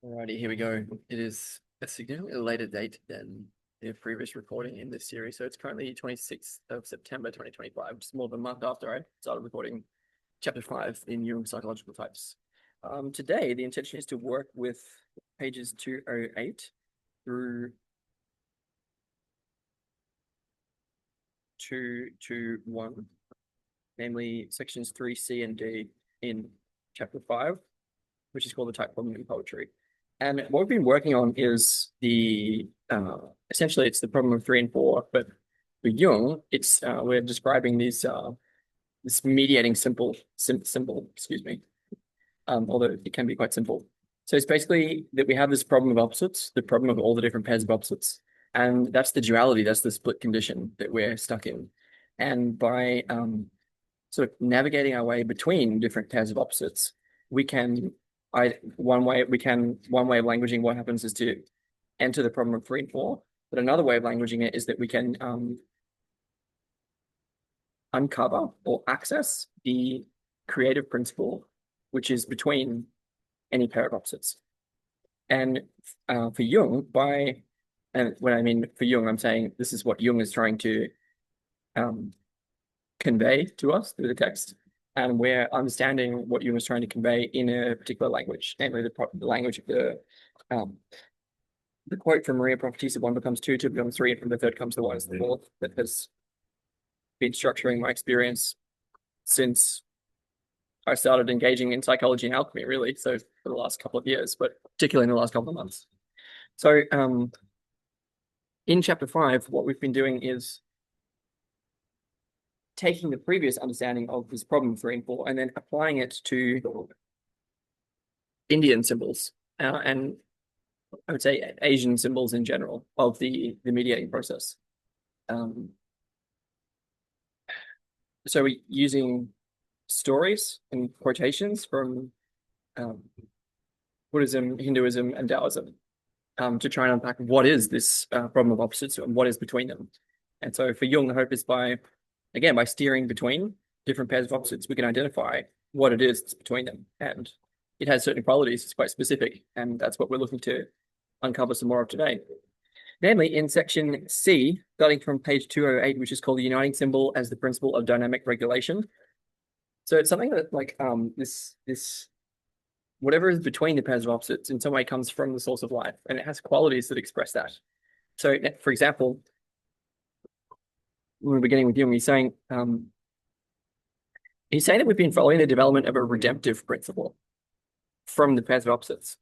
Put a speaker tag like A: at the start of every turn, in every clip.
A: Alrighty, here we go. It is a significantly later date than the previous recording in this series. So it's currently 26th of September 2025, just more than a month after I started recording chapter 5 in Jung's psychological types. Today, the intention is to work with pages 208 through 221, namely sections 3C and D in chapter 5, which is called the type problem in poetry. And what we've been working on is essentially it's the problem of 3 and 4, but for Jung, it's we're describing this mediating symbol, excuse me, although it can be quite simple. So it's basically that we have this problem of opposites, the problem of all the different pairs of opposites, and that's the duality, that's the split condition that we're stuck in. And by sort of navigating our way between different pairs of opposites, we can one way of languaging what happens is to enter the problem of 3 and 4. But another way of languaging it is that we can uncover or access the creative principle, which is between any pair of opposites. And for Jung, and when I mean for Jung, I'm saying this is what Jung is trying to convey to us through the text. And we're understanding what Jung was trying to convey in a particular language, namely the language of the quote from Maria Prophetessa: one becomes two, two becomes three, and from the third comes the one is the fourth, that has been structuring my experience since I started engaging in psychology and alchemy, really. So for the last couple of years, but particularly in the last couple of months. So in chapter 5, what we've been doing is taking the previous understanding of this problem 3 and 4 and then applying it to Indian symbols and I would say Asian symbols in general of the mediating process. So we're using stories and quotations from Buddhism, Hinduism, and Taoism to try and unpack what is this problem of opposites and what is between them. And so for Jung, the hope is by steering between different pairs of opposites, we can identify what it is that's between them. And it has certain qualities, it's quite specific, and that's what we're looking to uncover some more of today. Namely, in section C, starting from page 208, which is called the uniting symbol as the principle of dynamic regulation. So it's something that this whatever is between the pairs of opposites in some way comes from the source of life, and it has qualities that express that. So, for example, when we're beginning with Jung, he's saying that we've been following the development of a redemptive principle from the pairs of opposites.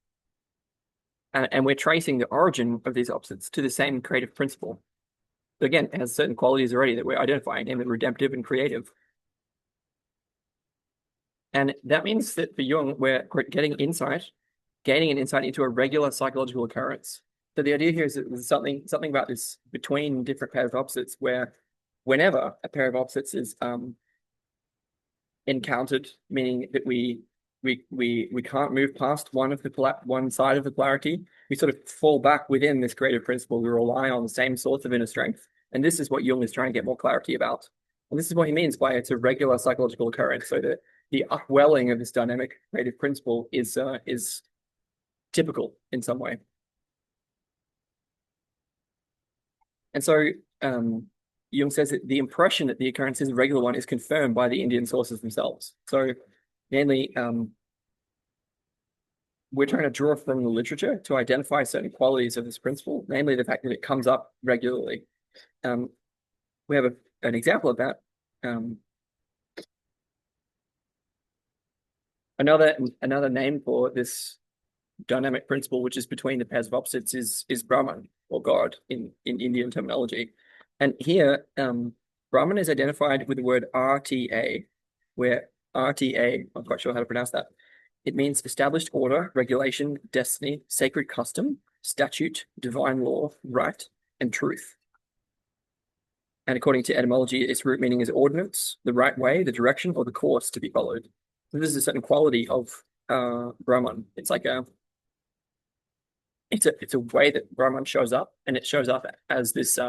A: And we're tracing the origin of these opposites to the same creative principle. But again, it has certain qualities already that we're identifying, namely redemptive and creative. And that means that for Jung, we're gaining an insight into a regular psychological occurrence. So the idea here is that there's something about this between different pairs of opposites where whenever a pair of opposites is encountered, meaning that we can't move past one side of the polarity, we sort of fall back within this creative principle. We rely on the same source of inner strength. And this is what Jung is trying to get more clarity about. And this is what he means by it's a regular psychological occurrence. So that the upwelling of this dynamic creative principle is typical in some way. And so Jung says that the impression that the occurrence is a regular one is confirmed by the Indian sources themselves. So mainly, we're trying to draw from the literature to identify certain qualities of this principle, namely the fact that it comes up regularly. We have an example of that. Another name for this dynamic principle, which is between the pairs of opposites, is Brahman or God in Indian terminology. And here, Brahman is identified with the word RTA, where RTA, I'm quite sure how to pronounce that. It means established order, regulation, destiny, sacred custom, statute, divine law, right, and truth. And according to etymology, its root meaning is ordinance, the right way, the direction, or the course to be followed. So this is a certain quality of Brahman. It's like it's a way that Brahman shows up, and it shows up as this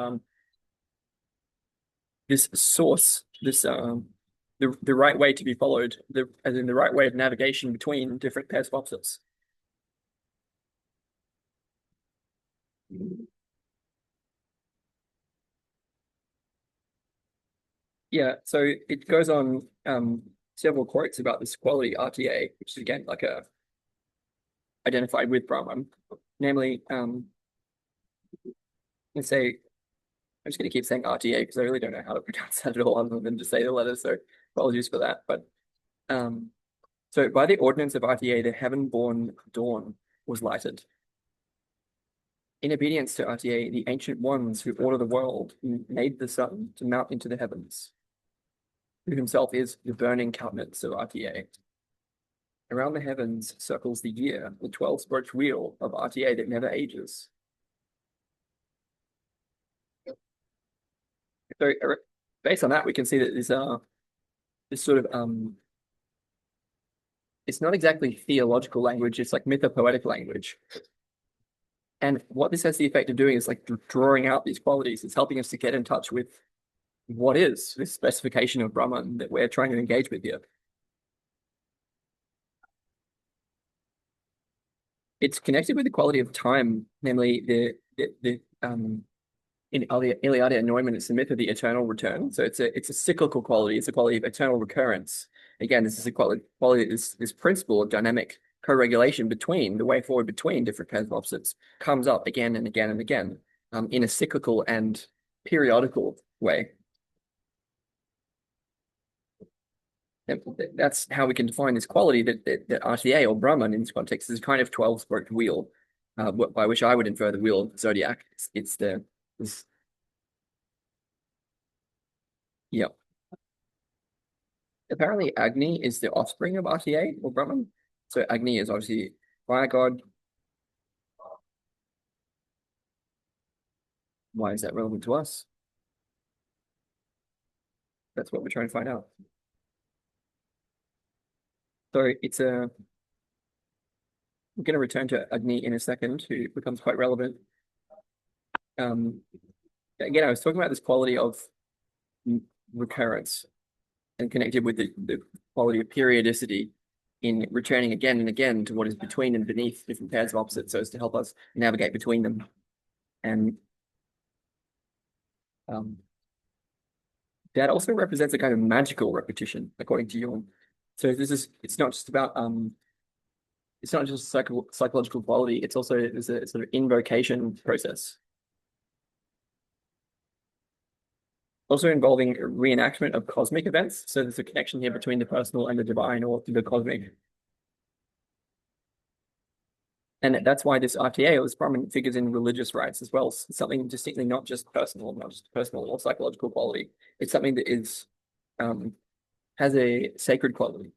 A: this source, the right way to be followed, as in the right way of navigation between different pairs of opposites. Yeah, so it goes on several quotes about this quality RTA, which is again like a identified with Brahman. Namely, let's say I'm just going to keep saying RTA because I really don't know how to pronounce that at all other than to say the letters. So apologies for that. But um, so by the ordinance of RTA, the heaven-born dawn was lighted. In obedience to RTA, the ancient ones who order the world made the sun to mount into the heavens, who himself is the burning countenance of RTA. Around the heavens circles the year, the 12-spoked wheel of RTA that never ages. So based on that, we can see that this sort of it's not exactly theological language, it's like mythopoetic language. And what this has the effect of doing is like drawing out these qualities. It's helping us to get in touch with what is this specification of Brahman that we're trying to engage with here. It's connected with the quality of time, namely the in Iliad and Neumann, it's the myth of the eternal return. So it's a cyclical quality. It's a quality of eternal recurrence. Again, this is a quality this principle of dynamic co-regulation between the way forward between different pairs of opposites comes up again and again and again in a cyclical and periodical way. That's how we can define this quality that RTA or Brahman in this context is kind of 12-spoked wheel, by which I would infer the wheel of the zodiac. It's the this yeah. Apparently Agni is the offspring of RTA or Brahman. So Agni is obviously fire god. Why is that relevant to us? That's what we're trying to find out. So it's a we're going to return to Agni in a second, who becomes quite relevant. Um, again, I was talking about this quality of recurrence and connected with the quality of periodicity in returning again and again to what is between and beneath different pairs of opposites, so as to help us navigate between them. And that also represents a kind of magical repetition, according to Jung. So it's not just about it's not just psychological quality, it's also there's a sort of invocation process. Also involving reenactment of cosmic events. So there's a connection here between the personal and the divine or the cosmic. And that's why this RTA or this prominent figures in religious rites as well. Something distinctly not just personal or psychological quality. It's something that is has a sacred quality.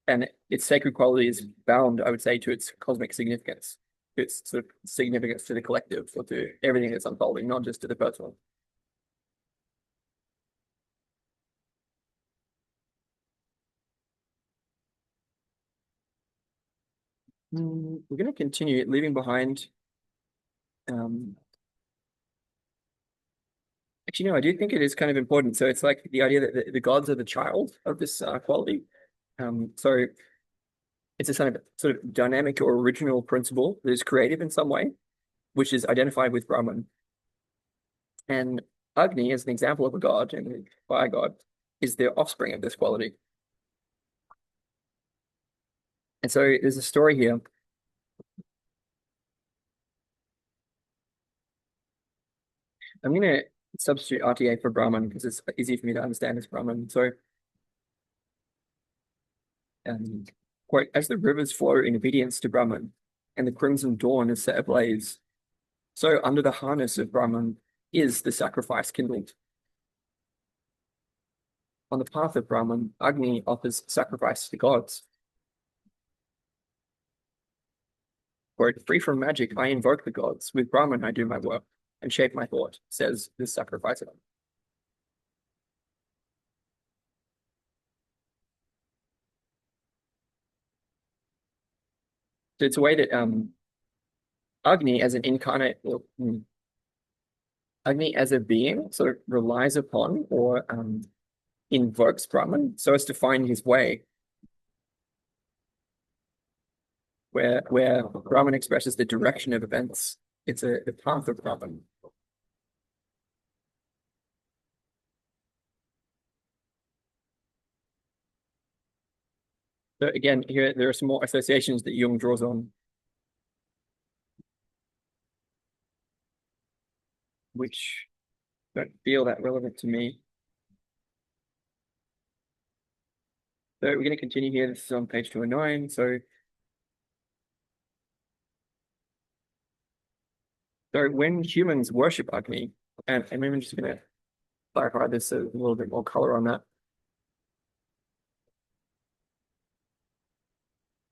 A: And its sacred quality is bound, I would say, to its cosmic significance, to its sort of significance to the collective or to everything that's unfolding, not just to the personal. We're going to continue leaving behind. Actually, no, I do think it is kind of important. So it's like the idea that the gods are the child of this quality. So it's a sort of dynamic or original principle that is creative in some way, which is identified with Brahman. And Agni, as an example of a god and a fire god, is the offspring of this quality. And so there's a story here. I'm going to substitute RTA for Brahman because it's easy for me to understand as Brahman. So, quote, as the rivers flow in obedience to Brahman and the crimson dawn is set ablaze, so under the harness of Brahman is the sacrifice kindled. On the path of Brahman, Agni offers sacrifice to gods. Quote, free from magic, I invoke the gods. With Brahman, I do my work and shape my thought, says this sacrificer. So it's a way that Agni as an incarnate, Agni as a being sort of relies upon or invokes Brahman so as to find his way, where Brahman expresses the direction of events It's the path of Brahman. So again, here there are some more associations that Jung draws on, which don't feel that relevant to me. So we're going to continue here. This is on page 209. So when humans worship Agni, and I'm just going to clarify this a little bit more color on that.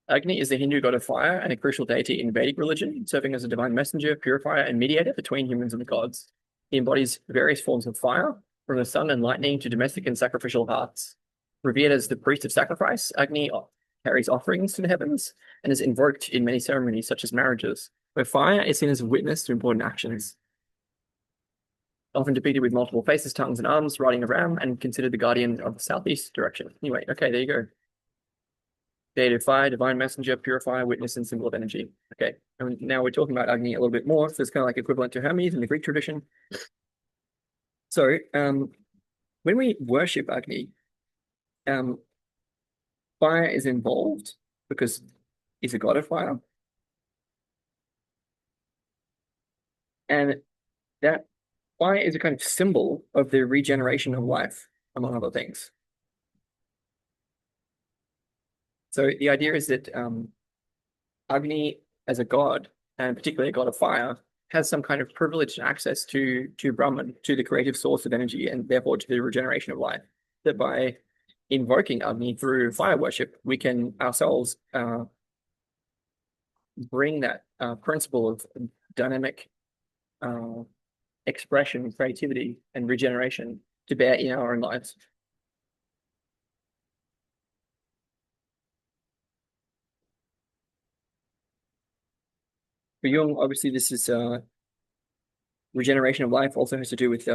A: Agni is the Hindu god of fire and a crucial deity in Vedic religion, serving as a divine messenger, purifier, and mediator between humans and the gods. He embodies various forms of fire, from the sun and lightning to domestic and sacrificial hearts. Revered as the priest of sacrifice, Agni carries offerings to the heavens and is invoked in many ceremonies, such as marriages, where fire is seen as a witness to important actions. Often depicted with multiple faces, tongues, and arms, riding a ram, and considered the guardian of the southeast direction. Anyway, okay, there you go. Deity of fire, divine messenger, purifier, witness, and symbol of energy. Okay, and now we're talking about Agni a little bit more. So it's kind of like equivalent to Hermes in the Greek tradition. So when we worship Agni, fire is involved because he's a god of fire. And that fire is a kind of symbol of the regeneration of life, among other things. So the idea is that Agni, as a god, and particularly a god of fire, has some kind of privileged access to Brahman, to the creative source of energy, and therefore to the regeneration of life. That by invoking Agni through fire worship, we can ourselves bring that principle of dynamic expression, creativity, and regeneration to bear in our own lives. For Jung, obviously, this is regeneration of life also has to do with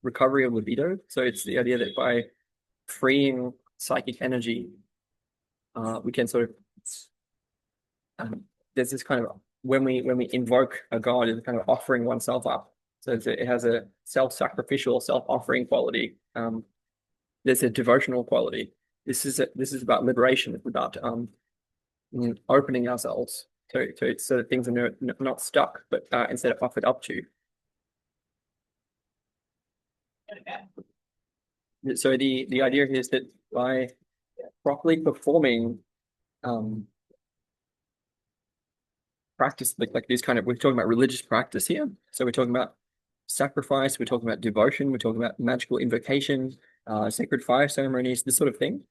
A: recovery of libido. So it's the idea that by freeing psychic energy, we can sort of there's this kind of when we invoke a god, it's kind of offering oneself up. So it has a self-sacrificial, self-offering quality. There's a devotional quality. This is about liberation. It's about opening ourselves so that things are not stuck, but instead offered up to. So the idea is that by properly performing practice, like this kind of, we're talking about religious practice here. So we're talking about sacrifice, we're talking about devotion, we're talking about magical invocation, sacred fire ceremonies, this sort of thing.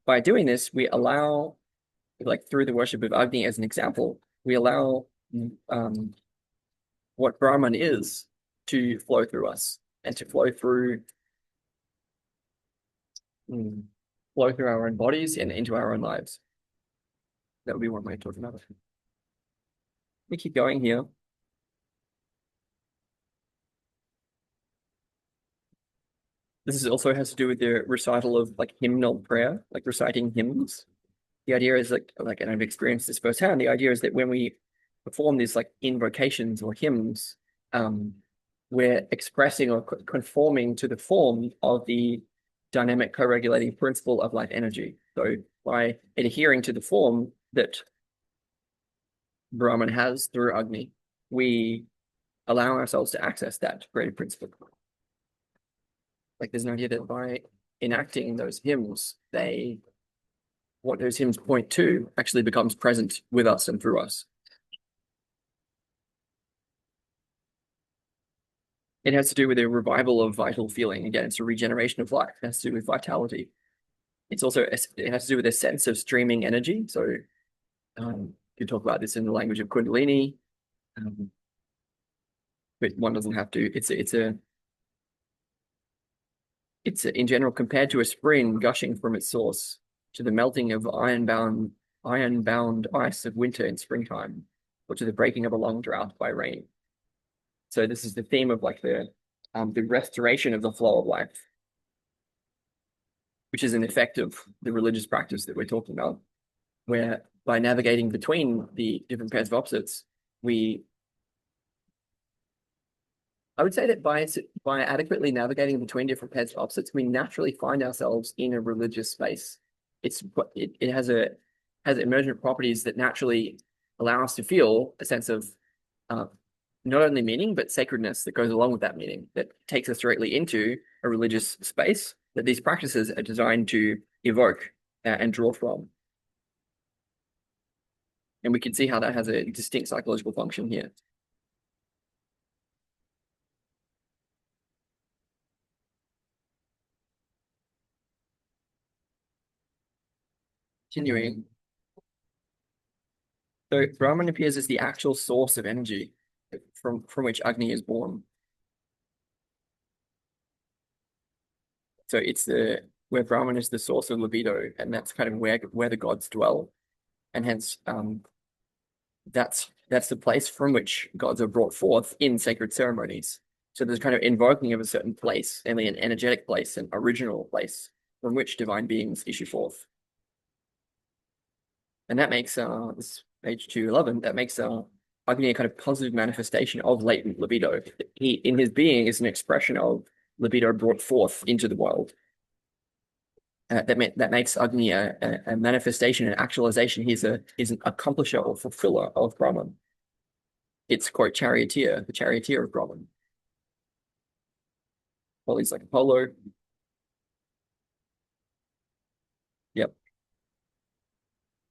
A: By doing this, we allow, like through the worship of Agni as an example, we allow what Brahman is to flow through us and to flow through our own bodies and into our own lives. That would be one way of talking about it. We keep going here. This also has to do with the recital of like hymnal prayer, like reciting hymns. The idea is like, and I've experienced this firsthand. The idea is that when we perform these like invocations or hymns, we're expressing or conforming to the form of the dynamic co-regulating principle of life energy. So by adhering to the form that Brahman has through Agni, we allow ourselves to access that creative principle. Like there's an idea that by enacting those hymns, what those hymns point to actually becomes present with us and through us. It has to do with a revival of vital feeling. Again, it's a regeneration of life. It has to do with vitality. It has to do with a sense of streaming energy. So you talk about this in the language of Kundalini, but one doesn't have to. It's in general compared to a spring gushing from its source to the melting of iron-bound ice of winter in springtime, or to the breaking of a long drought by rain. So this is the theme of like the restoration of the flow of life, which is an effect of the religious practice that we're talking about, where by navigating between the different pairs of opposites, we I would say that by adequately navigating between different pairs of opposites, we naturally find ourselves in a religious space. It has emergent properties that naturally allow us to feel a sense of uh, not only meaning but sacredness that goes along with that meaning, that takes us directly into a religious space that these practices are designed to evoke and draw from. And we can see how that has a distinct psychological function here. Continuing. So Brahman appears as the actual source of energy from which Agni is born. So it's the where Brahman is the source of libido, and that's kind of where the gods dwell, and hence that's the place from which gods are brought forth in sacred ceremonies. So there's kind of invoking of a certain place, namely an energetic place, an original place from which divine beings issue forth. And that makes this page 211, that makes Agni a kind of positive manifestation of latent libido. He, in his being, is an expression of libido brought forth into the world. That makes Agni a manifestation, an actualization. He's an accomplisher or fulfiller of Brahman. It's quote charioteer, the charioteer of Brahman. Well, he's like Apollo. Yep.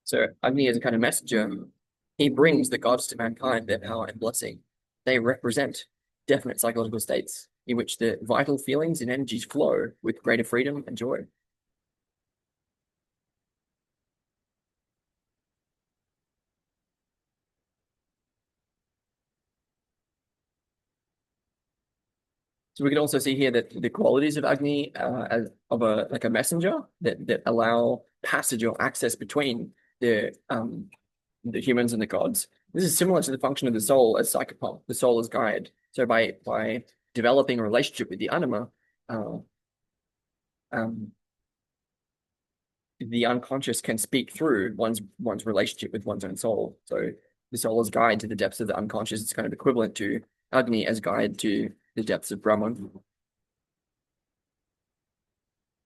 A: So Agni is a kind of messenger. He brings the gods to mankind, their power and blessing. They represent definite psychological states in which the vital feelings and energies flow with greater freedom and joy. So we can also see here that the qualities of Agni as of a like a messenger that allow passage or access between the humans and the gods. This is similar to the function of the soul as psychopomp, the soul as guide. So by developing a relationship with the anima, uh, um, the unconscious can speak through one's relationship with one's own soul. So the soul as guide to the depths of the unconscious is kind of equivalent to Agni as guide to the depths of Brahman.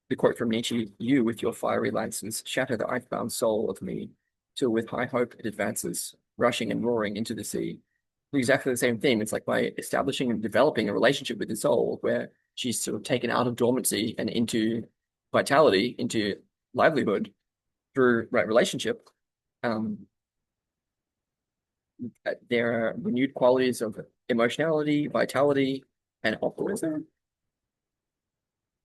A: The quote from Nietzsche, "You with your fiery lances shatter the ice-bound soul of me, till with high hope it advances, rushing and roaring into the sea." Exactly the same thing. It's like by establishing and developing a relationship with the soul where she's sort of taken out of dormancy and into vitality, into livelihood through right relationship. Um, there are renewed qualities of emotionality, vitality, and optimism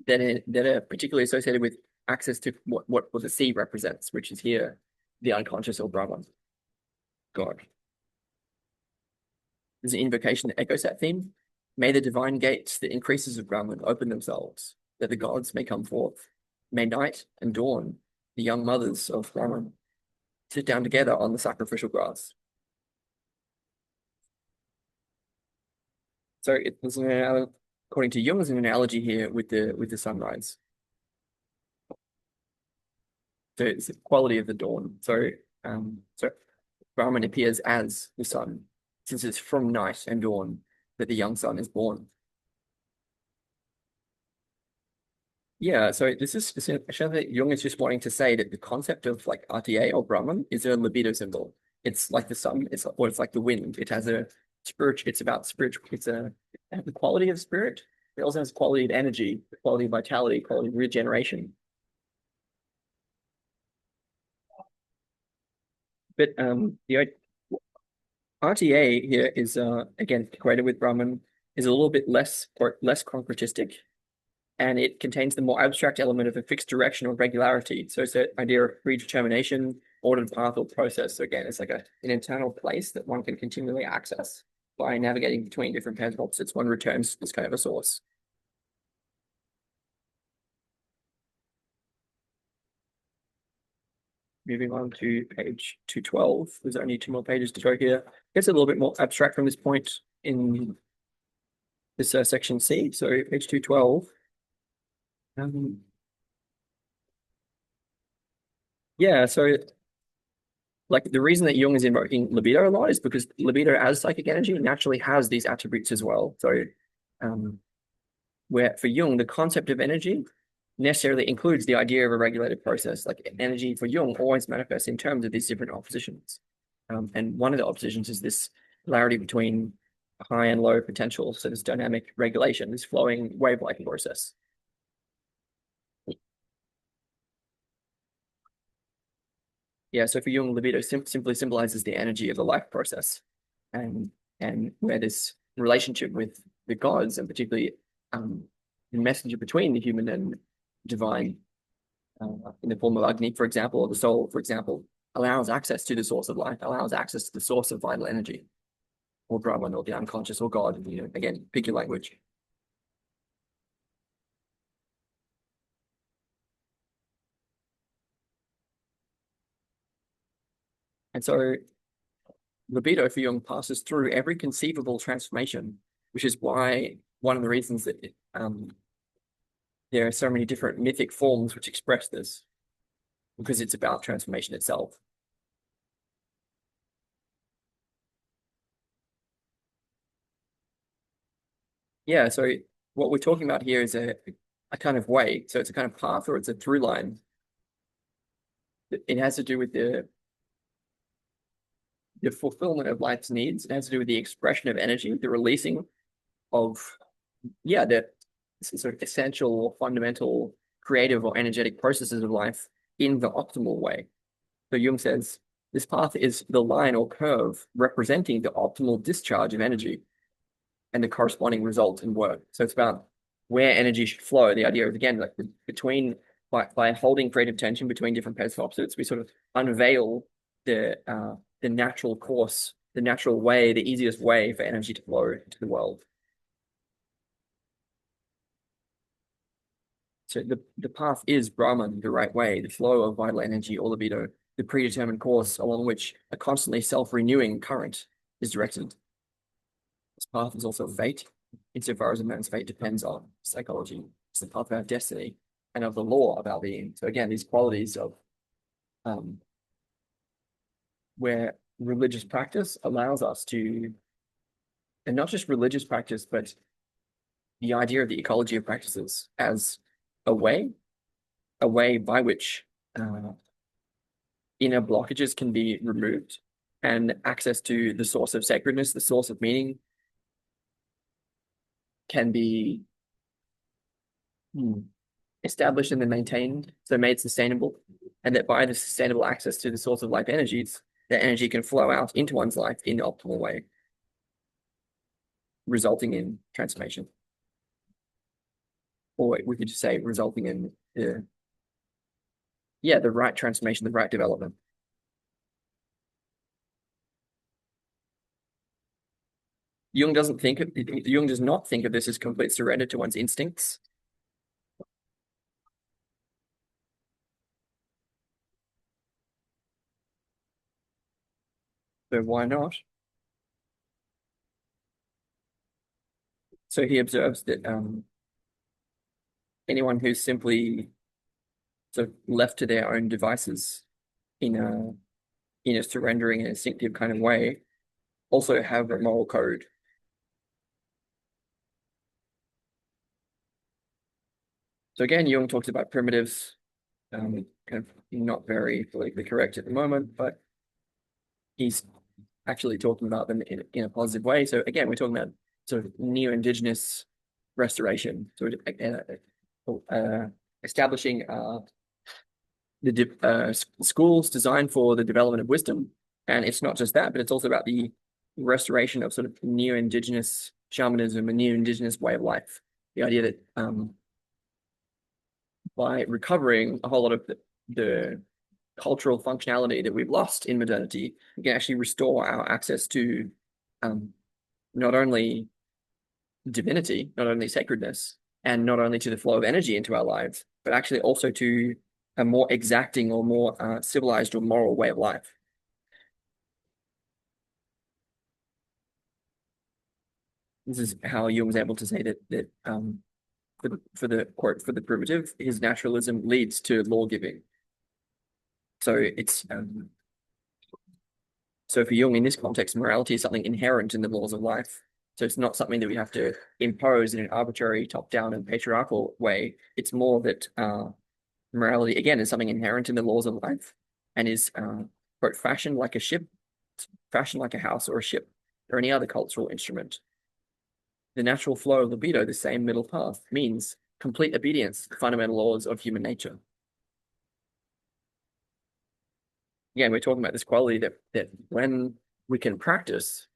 A: that are particularly associated with access to what the sea represents, which is here the unconscious or Brahman, God. There's an invocation that echoes that theme. May the divine gates, the increases of Brahman, open themselves, that the gods may come forth. May night and dawn, the young mothers of Brahman, sit down together on the sacrificial grass. So there's according to Jung, there's an analogy here with the sunrise. So it's the quality of the dawn. So Brahman appears as the sun, since it's from night and dawn that the young sun is born. Yeah, so this is essentially that Jung is just wanting to say that the concept of like RTA or Brahman is a libido symbol. It's like the sun, it's like the wind. It has a spirit, it's about spiritual, the quality of spirit. It also has quality of energy, quality of vitality, quality of regeneration. But the RTA here is again equated with Brahman, is a little bit less concretistic, and it contains the more abstract element of a fixed direction or regularity. So it's the idea of predetermination, ordered path or process. So again, it's like an internal place that one can continually access by navigating between different pairs of opposites. One returns this kind of a source. Moving on to page 212. There's only two more pages to go here. It's a little bit more abstract from this point in this section C. So page 212. Yeah, so like the reason that Jung is invoking libido a lot is because libido as psychic energy naturally has these attributes as well. So where for Jung, the concept of energy necessarily includes the idea of a regulated process. Like energy for Jung always manifests in terms of these different oppositions. And one of the oppositions is this polarity between high and low potential. So this dynamic regulation, this flowing wave-like process. Yeah, so for Jung, libido simply symbolizes the energy of the life process, and where this relationship with the gods, and particularly the messenger between the human and divine, in the form of Agni, for example, or the soul, for example, allows access to the source of life, allows access to the source of vital energy, or Brahman, or the unconscious, or God. You know, again, pick your language. And so libido for Jung passes through every conceivable transformation, which is why one of the reasons that there are so many different mythic forms which express this, because it's about transformation itself. Yeah, so what we're talking about here is a kind of way. So it's a kind of path, or it's a through line. It has to do with the fulfillment of life's needs. It has to do with the expression of energy, the releasing of, yeah, the sort of essential or fundamental creative or energetic processes of life in the optimal way. So Jung says this path is the line or curve representing the optimal discharge of energy and the corresponding result in work. So it's about where energy should flow. The idea is, again, like between, by holding creative tension between different pairs of opposites, we sort of unveil the natural course, the natural way, the easiest way for energy to flow into the world. So the path is Brahman, the right way, the flow of vital energy or libido, the predetermined course along which a constantly self-renewing current is directed. This path is also fate, insofar as a man's fate depends on psychology. It's the path of our destiny and of the law of our being. So again, these qualities of um, where religious practice allows us to, and not just religious practice, but the idea of the ecology of practices as a way, a way by which inner blockages can be removed and access to the source of sacredness, the source of meaning can be established and then maintained, so made sustainable, and that by the sustainable access to the source of life energies, that energy can flow out into one's life in the optimal way, resulting in transformation. Or we could just say resulting in the right transformation, the right development. Jung does not think of this as complete surrender to one's instincts. So why not? So he observes that anyone who's simply sort of left to their own devices in a surrendering and instinctive kind of way also have a moral code. So again, Jung talks about primitives, kind of not very politically correct at the moment, but he's actually talking about them in a positive way. So again, we're talking about sort of neo-indigenous restoration, sort of establishing the schools designed for the development of wisdom. And it's not just that, but it's also about the restoration of sort of neo-indigenous shamanism, a neo-indigenous way of life. The idea that by recovering a whole lot of the cultural functionality that we've lost in modernity, we can actually restore our access to not only divinity, not only sacredness, and not only to the flow of energy into our lives, but actually also to a more exacting or more civilized or moral way of life. This is how Jung was able to say that for the quote, for the primitive, his naturalism leads to law giving. So it's so for Jung in this context, morality is something inherent in the laws of life, So it's not something that we have to impose in an arbitrary, top-down and patriarchal way. It's more that morality, again, is something inherent in the laws of life and is, quote, fashioned like a ship, fashioned like a house or a ship or any other cultural instrument. The natural flow of libido, the same middle path, means complete obedience to the fundamental laws of human nature. Again, we're talking about this quality that when we can practice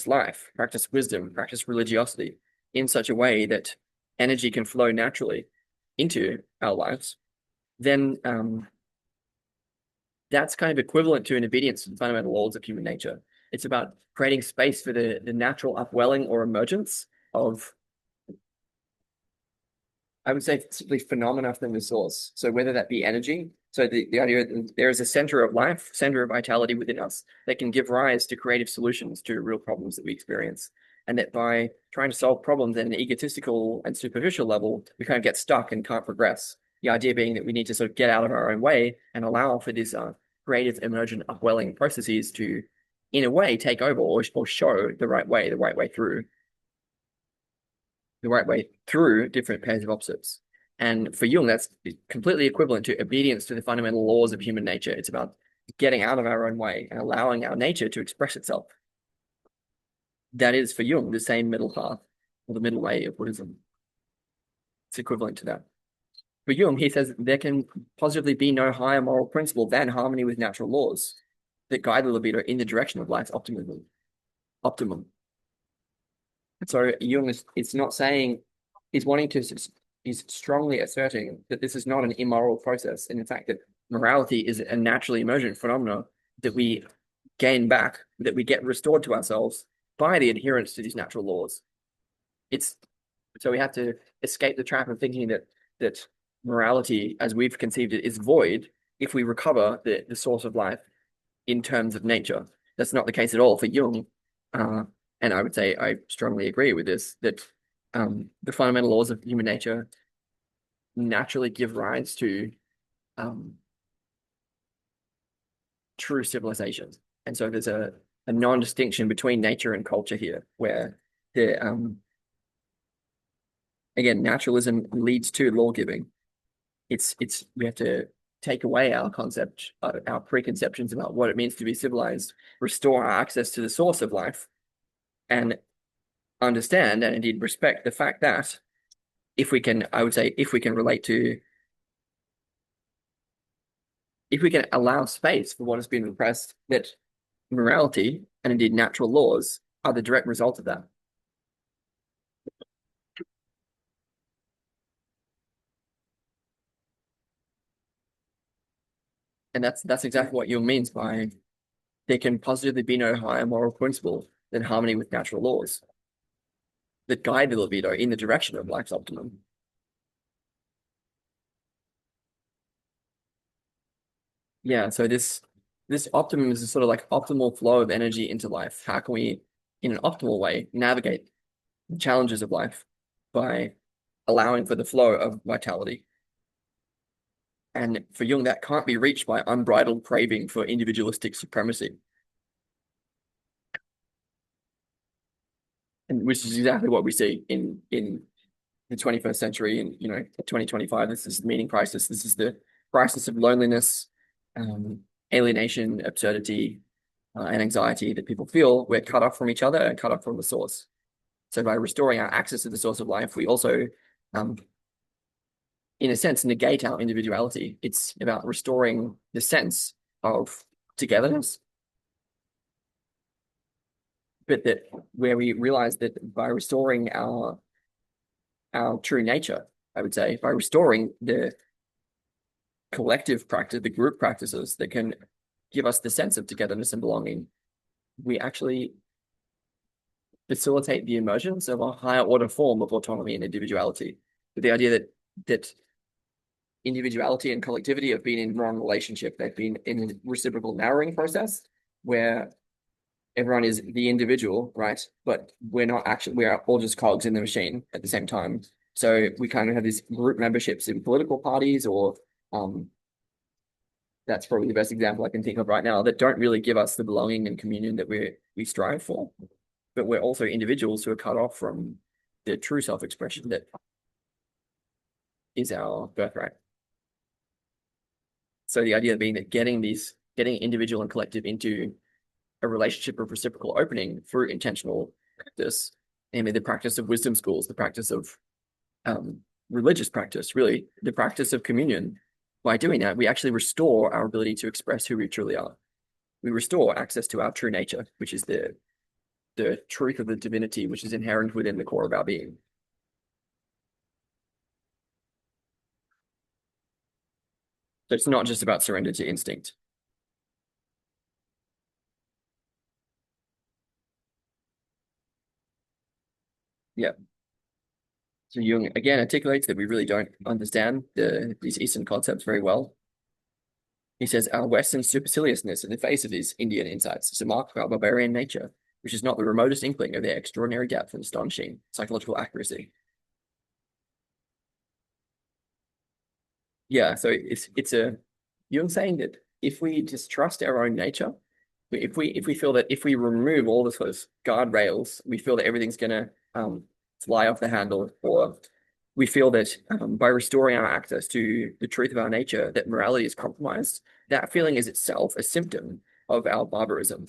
A: life, practice wisdom, practice religiosity in such a way that energy can flow naturally into our lives, then that's kind of equivalent to an obedience to the fundamental laws of human nature. It's about creating space for the natural upwelling or emergence of, I would say, simply phenomena from the source. So whether that be energy, so the idea that there is a center of life, center of vitality within us that can give rise to creative solutions to real problems that we experience. And that by trying to solve problems at an egotistical and superficial level, we kind of get stuck and can't progress. The idea being that we need to sort of get out of our own way and allow for these creative, emergent, upwelling processes to, in a way, take over or show the right way through different pairs of opposites. And for Jung, that's completely equivalent to obedience to the fundamental laws of human nature. It's about getting out of our own way and allowing our nature to express itself. That is, for Jung, the same middle path or the middle way of Buddhism. It's equivalent to that. For Jung, he says there can positively be no higher moral principle than harmony with natural laws that guide the libido in the direction of life's optimum. So Jung is not saying, he's strongly asserting that this is not an immoral process, and in fact that morality is a naturally emergent phenomenon that we gain back, that we get restored to ourselves by the adherence to these natural laws. So we have to escape the trap of thinking that morality, as we've conceived it, is void if we recover the source of life in terms of nature. That's not the case at all for Jung. And I would say I strongly agree with this, that the fundamental laws of human nature naturally give rise to true civilization. And so there's a non-distinction between nature and culture here, where again, naturalism leads to law-giving. We have to take away our preconceptions about what it means to be civilized, restore our access to the source of life, and understand and indeed respect the fact that if we can allow space for what has been repressed, that morality and indeed natural laws are the direct result of that. And that's exactly what Jung means by there can positively be no higher moral principle than harmony with natural laws that guide the libido in the direction of life's optimum. Yeah, so this optimum is a sort of like optimal flow of energy into life. How can we, in an optimal way, navigate the challenges of life by allowing for the flow of vitality? And for Jung, that can't be reached by unbridled craving for individualistic supremacy. And which is exactly what we see in the 21st century, and 2025. This is the meaning crisis. This is the crisis of loneliness, alienation, absurdity, and anxiety that people feel. We're cut off from each other and cut off from the source. So by restoring our access to the source of life, we also, in a sense, negate our individuality. It's about restoring the sense of togetherness, but that where we realize that by restoring our true nature, I would say, by restoring the collective practice, the group practices that can give us the sense of togetherness and belonging, we actually facilitate the emergence of a higher order form of autonomy and individuality. But the idea that individuality and collectivity have been in wrong relationship. They've been in a reciprocal narrowing process where everyone is the individual, right? But we're not actually, we are all just cogs in the machine at the same time. So we kind of have these group memberships in political parties, or that's probably the best example I can think of right now, that don't really give us the belonging and communion that we strive for. but we're also individuals who are cut off from the true self-expression that is our birthright. So the idea being that getting individual and collective into a relationship of reciprocal opening through intentional practice, namely the practice of wisdom schools, the practice of religious practice, really, the practice of communion. By doing that, we actually restore our ability to express who we truly are. We restore access to our true nature, which is the truth of the divinity, which is inherent within the core of our being. So it's not just about surrender to instinct. Yeah. So Jung again articulates that we really don't understand these Eastern concepts very well. He says our Western superciliousness in the face of these Indian insights is a mark of our barbarian nature, which is not the remotest inkling of their extraordinary depth and astonishing psychological accuracy. Yeah, so it's a Jung saying that if we distrust our own nature, if we feel that if we remove all the sort of guardrails, we feel that everything's gonna fly off the handle, or we feel that by restoring our access to the truth of our nature, that morality is compromised, that feeling is itself a symptom of our barbarism.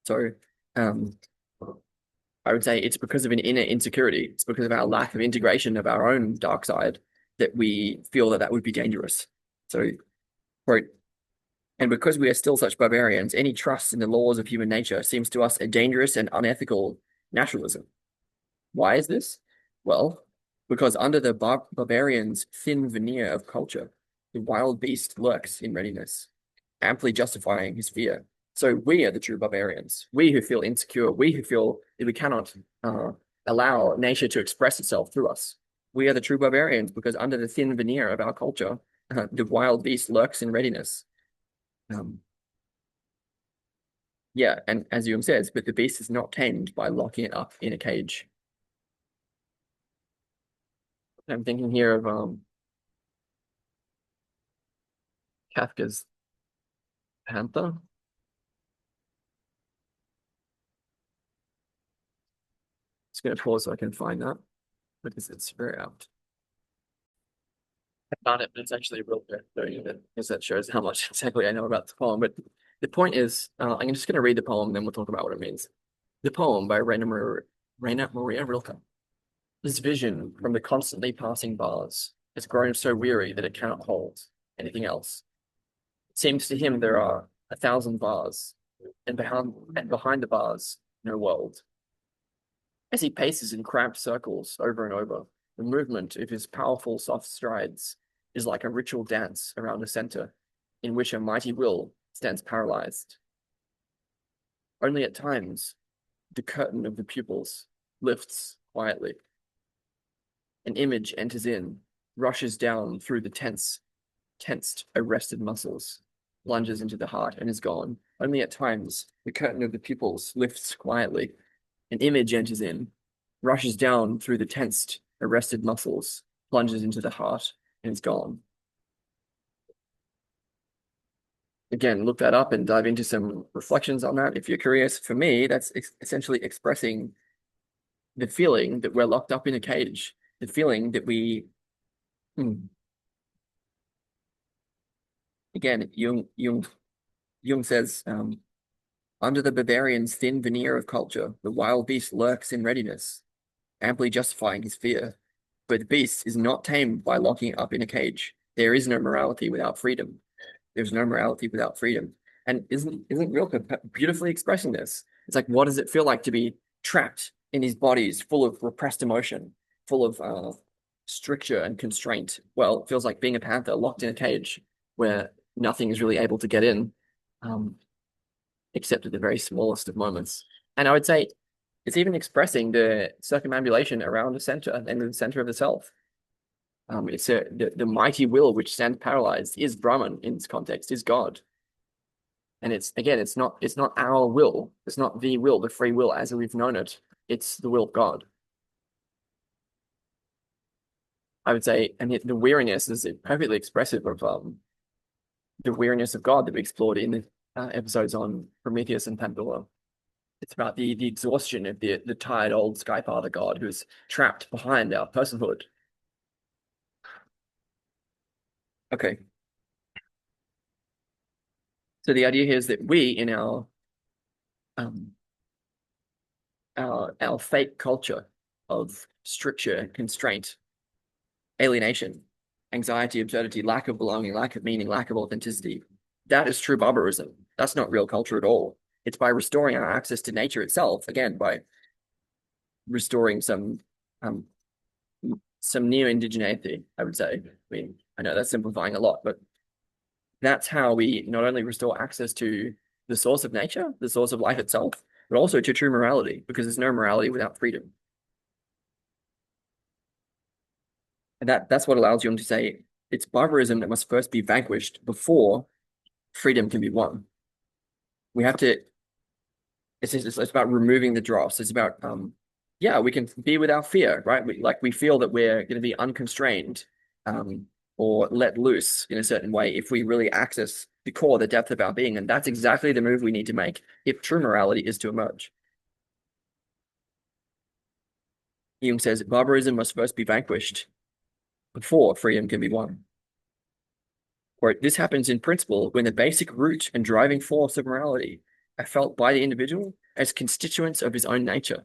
A: So um, I would say it's because of an inner insecurity. It's because of our lack of integration of our own dark side that we feel that that would be dangerous. So, quote, and because we are still such barbarians, any trust in the laws of human nature seems to us a dangerous and unethical naturalism. Why is this? Well, because under the barbarian's thin veneer of culture, the wild beast lurks in readiness, amply justifying his fear. So we are the true barbarians. We who feel insecure, we who feel that we cannot allow nature to express itself through us. We are the true barbarians because under the thin veneer of our culture, the wild beast lurks in readiness. Yeah, and as Jung says, but the beast is not tamed by locking it up in a cage. I'm thinking here of Kafka's Panther. Just going to pause so I can find that because it's very apt. I found it, but it's actually a real bit because that shows how much exactly I know about the poem. But the point is, I'm just going to read the poem, and then we'll talk about what it means. The poem by Rainer Maria Rilke. This vision from the constantly passing bars has grown so weary that it cannot hold anything else. It seems to him there are 1,000 bars, and behind the bars, no world. As he paces in cramped circles over and over, the movement of his powerful, soft strides is like a ritual dance around a center in which a mighty will stands paralyzed. Only at times, the curtain of the pupils lifts quietly. An image enters in, rushes down through the tensed, arrested muscles, plunges into the heart, and is gone. Only at times, the curtain of the pupils lifts quietly. An image enters in, rushes down through the tensed, arrested muscles, plunges into the heart, and is gone. Again, look that up and dive into some reflections on that if you're curious. For me, that's essentially expressing the feeling that we're locked up in a cage, the feeling that again, Jung says, under the barbarian's thin veneer of culture, the wild beast lurks in readiness, amply justifying his fear. But the beast is not tamed by locking it up in a cage. There is no morality without freedom. There's no morality without freedom. And isn't Rilke beautifully expressing this? It's like, what does it feel like to be trapped in these bodies full of repressed emotion, full of stricture and constraint? Well, it feels like being a panther locked in a cage where nothing is really able to get in, except at the very smallest of moments. And I would say it's even expressing the circumambulation around the center and the center of the self. It's the mighty will which stands paralyzed is Brahman in this context, is God. And it's again, it's not our will, it's not the will, the free will as we've known it. It's the will of God. I would say, and the weariness is perfectly expressive of the weariness of God that we explored in the episodes on Prometheus and Pandora. It's about the exhaustion of the tired old Sky Father God who's trapped behind our personhood. Okay, so the idea here is that we, in um our fake culture of stricture, constraint, alienation, anxiety, absurdity, lack of belonging, lack of meaning, lack of authenticity, that is true barbarism. That's not real culture at all. It's by restoring our access to nature itself, again, by restoring um some neo-indigeneity, I would say. I mean, I know that's simplifying a lot, but that's how we not only restore access to the source of nature, the source of life itself, but also to true morality, because there's no morality without freedom. And that's what allows Jung to say it's barbarism that must first be vanquished before freedom can be won. We have to, it's about removing the dross. It's about, yeah, we can be without fear, right? We feel that we're going to be unconstrained, um, or let loose in a certain way if we really access the core, the depth of our being. And that's exactly the move we need to make if true morality is to emerge. Jung says barbarism must first be vanquished before freedom can be won. Or this happens in principle when the basic root and driving force of morality are felt by the individual as constituents of his own nature,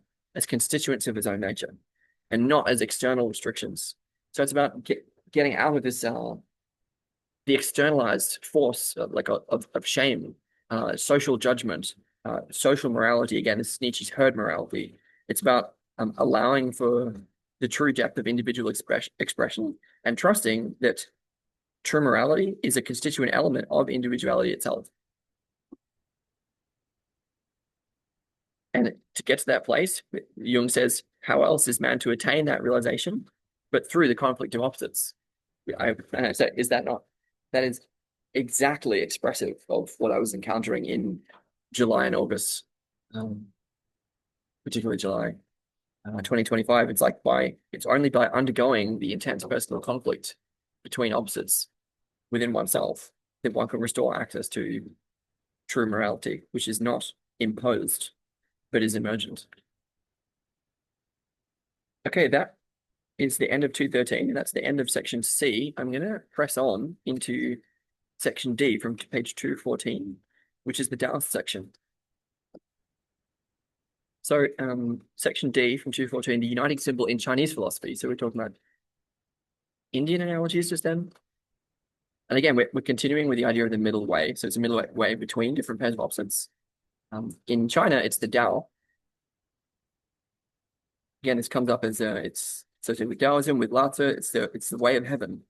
A: and not as external restrictions. So it's about getting out of this the externalized force of shame, social judgment, social morality. Again, this is Nietzsche's herd morality. It's about allowing for the true depth of individual expression and trusting that true morality is a constituent element of individuality itself. And to get to that place, Jung says, how else is man to attain that realization? But through the conflict of opposites. I say, is that not, that is exactly expressive of what I was encountering in July and August, particularly July 2025. It's only by undergoing the intense personal conflict between opposites within oneself that one can restore access to true morality, which is not imposed, but is emergent. Okay, that is the end of 213, and that's the end of section C. I'm going to press on into section D from page 214, which is the Taoist section. So section D from 214, the uniting symbol in Chinese philosophy. So we're talking about Indian analogies just then. And again, we're continuing with the idea of the middle way. So it's a middle way between different pairs of opposites. In China, it's the Tao. Again, this comes up as it's associated with Taoism, with Lao Tze. It's the way of heaven.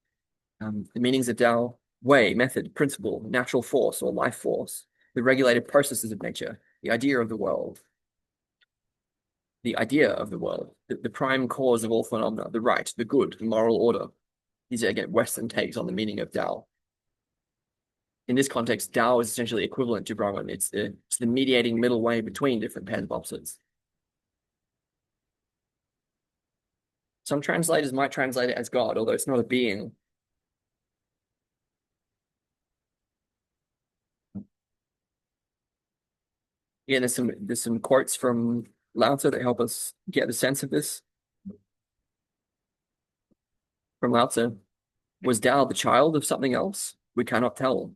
A: The meanings of Tao: way, method, principle, natural force or life force, the regulated processes of nature, the idea of the world, the prime cause of all phenomena, the right, the good, the moral order. These are, again, Western takes on the meaning of Tao. In this context, Tao is essentially equivalent to Brahman. It's the mediating middle way between different pairs of opposites. Some translators might translate it as God, although it's not a being. Yeah, there's some quotes from Lao Tzu that help us get the sense of this. From Lao Tzu, was Tao the child of something else? We cannot tell.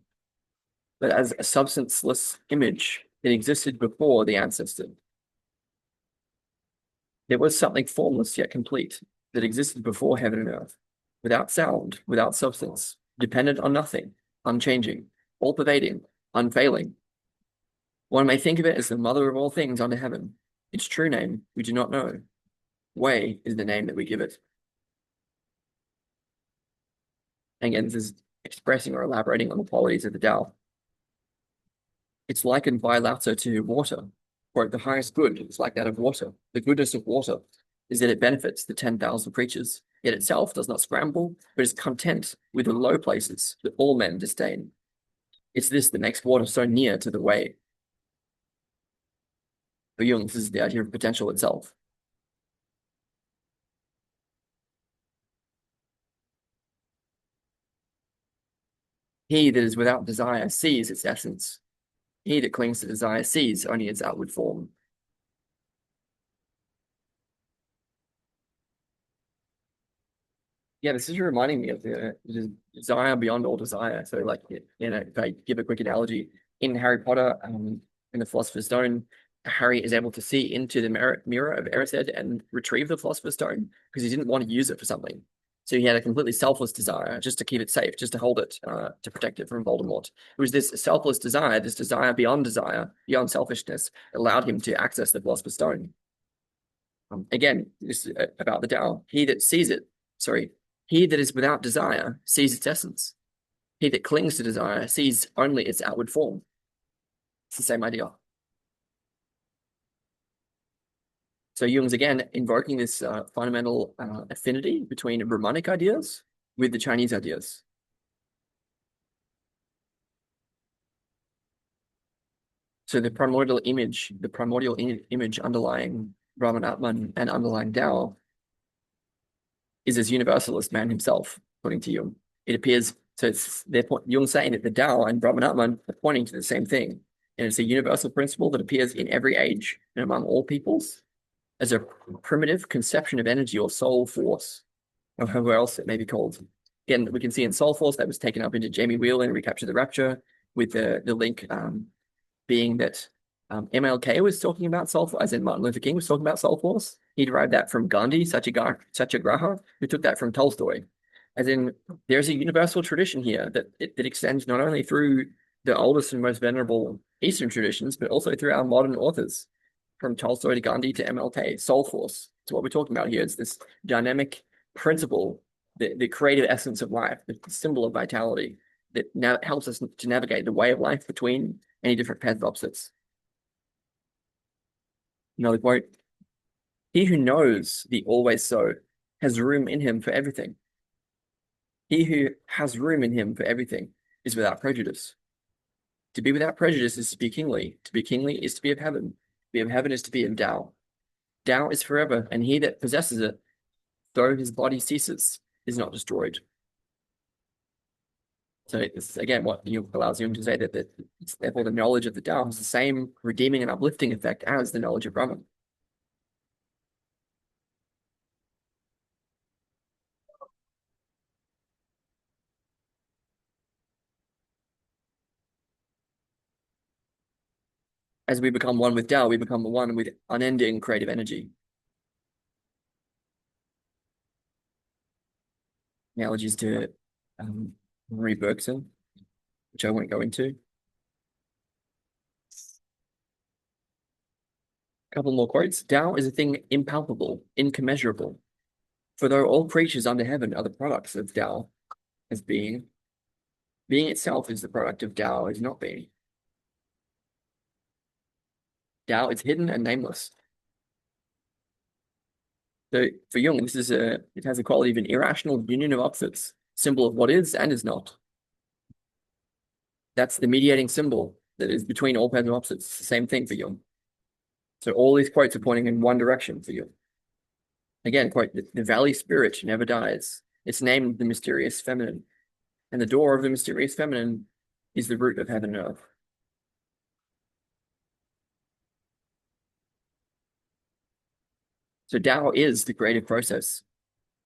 A: But as a substanceless image, it existed before the ancestor. There was something formless yet complete that existed before heaven and earth, without sound, without substance, dependent on nothing, unchanging, all-pervading, unfailing. One may think of it as the mother of all things under heaven. Its true name we do not know. Way is the name that we give it. And again, this is expressing or elaborating on the qualities of the Tao. It's likened by Lao Tzu to water. Quote, the highest good is like that of water. The goodness of water is that it benefits the 10,000 creatures, yet itself does not scramble, but is content with the low places that all men disdain. It's this that makes water so near to the way. For Jung, this is the idea of potential itself. He that is without desire sees its essence. He that clings to desire sees only its outward form. Yeah, this is reminding me of the desire beyond all desire. So, like, if I give a quick analogy, in Harry Potter, in the Philosopher's Stone, Harry is able to see into the mirror of Erised and retrieve the Philosopher's Stone because he didn't want to use it for something. So he had a completely selfless desire just to keep it safe, just to hold it, to protect it from Voldemort. It was this selfless desire, this desire, beyond selfishness, that allowed him to access the Philosopher's Stone. Again, this is about the Tao. He that sees it, sorry, he that is without desire sees its essence. He that clings to desire sees only its outward form. It's the same idea. So Jung's again invoking this fundamental affinity between Brahmanic ideas with the Chinese ideas. So the primordial image underlying Brahman Atman and underlying Tao is as universal as man himself, according to Jung. It appears, so it's Jung saying that the Tao and Brahman Atman are pointing to the same thing. And it's a universal principle that appears in every age and among all peoples as a primitive conception of energy or soul force, or however else it may be called. Again, we can see in Soul Force that was taken up into Jamie Wheel and Recapture the Rapture, with the link being that MLK was talking about soul force, as in Martin Luther King was talking about soul force. He derived that from Gandhi, Satyagraha, who took that from Tolstoy. As in, there's a universal tradition here that extends not only through the oldest and most venerable Eastern traditions, but also through our modern authors, from Tolstoy to Gandhi to MLK. Soul force. So what we're talking about here is this dynamic principle, the creative essence of life, the symbol of vitality that now helps us to navigate the way of life between any different paths of opposites. Another quote: "He who knows the always so has room in him for everything. He who has room in him for everything is without prejudice. To be without prejudice is to be kingly. To be kingly is to be of heaven. To be of heaven is to be of Tao. Tao is forever, and he that possesses it, though his body ceases, is not destroyed." So this is again what allows Jung to say that it's therefore the knowledge of the Tao has the same redeeming and uplifting effect as the knowledge of Brahman. As we become one with Tao, we become one with unending creative energy. Analogies to Marie Bergson, which I won't go into. A couple more quotes. "Tao is a thing impalpable, incommensurable. For though all creatures under heaven are the products of Tao as being, being itself is the product of Tao as not being. Tao is hidden and nameless." So for Jung, it has a quality of an irrational union of opposites, symbol of what is and is not. That's the mediating symbol that is between all pairs of opposites. It's the same thing for Jung. So all these quotes are pointing in one direction for Jung. Again, quote: the valley spirit never dies. It's named the mysterious feminine, and the door of the mysterious feminine is the root of heaven and earth." So Tao is the creative process.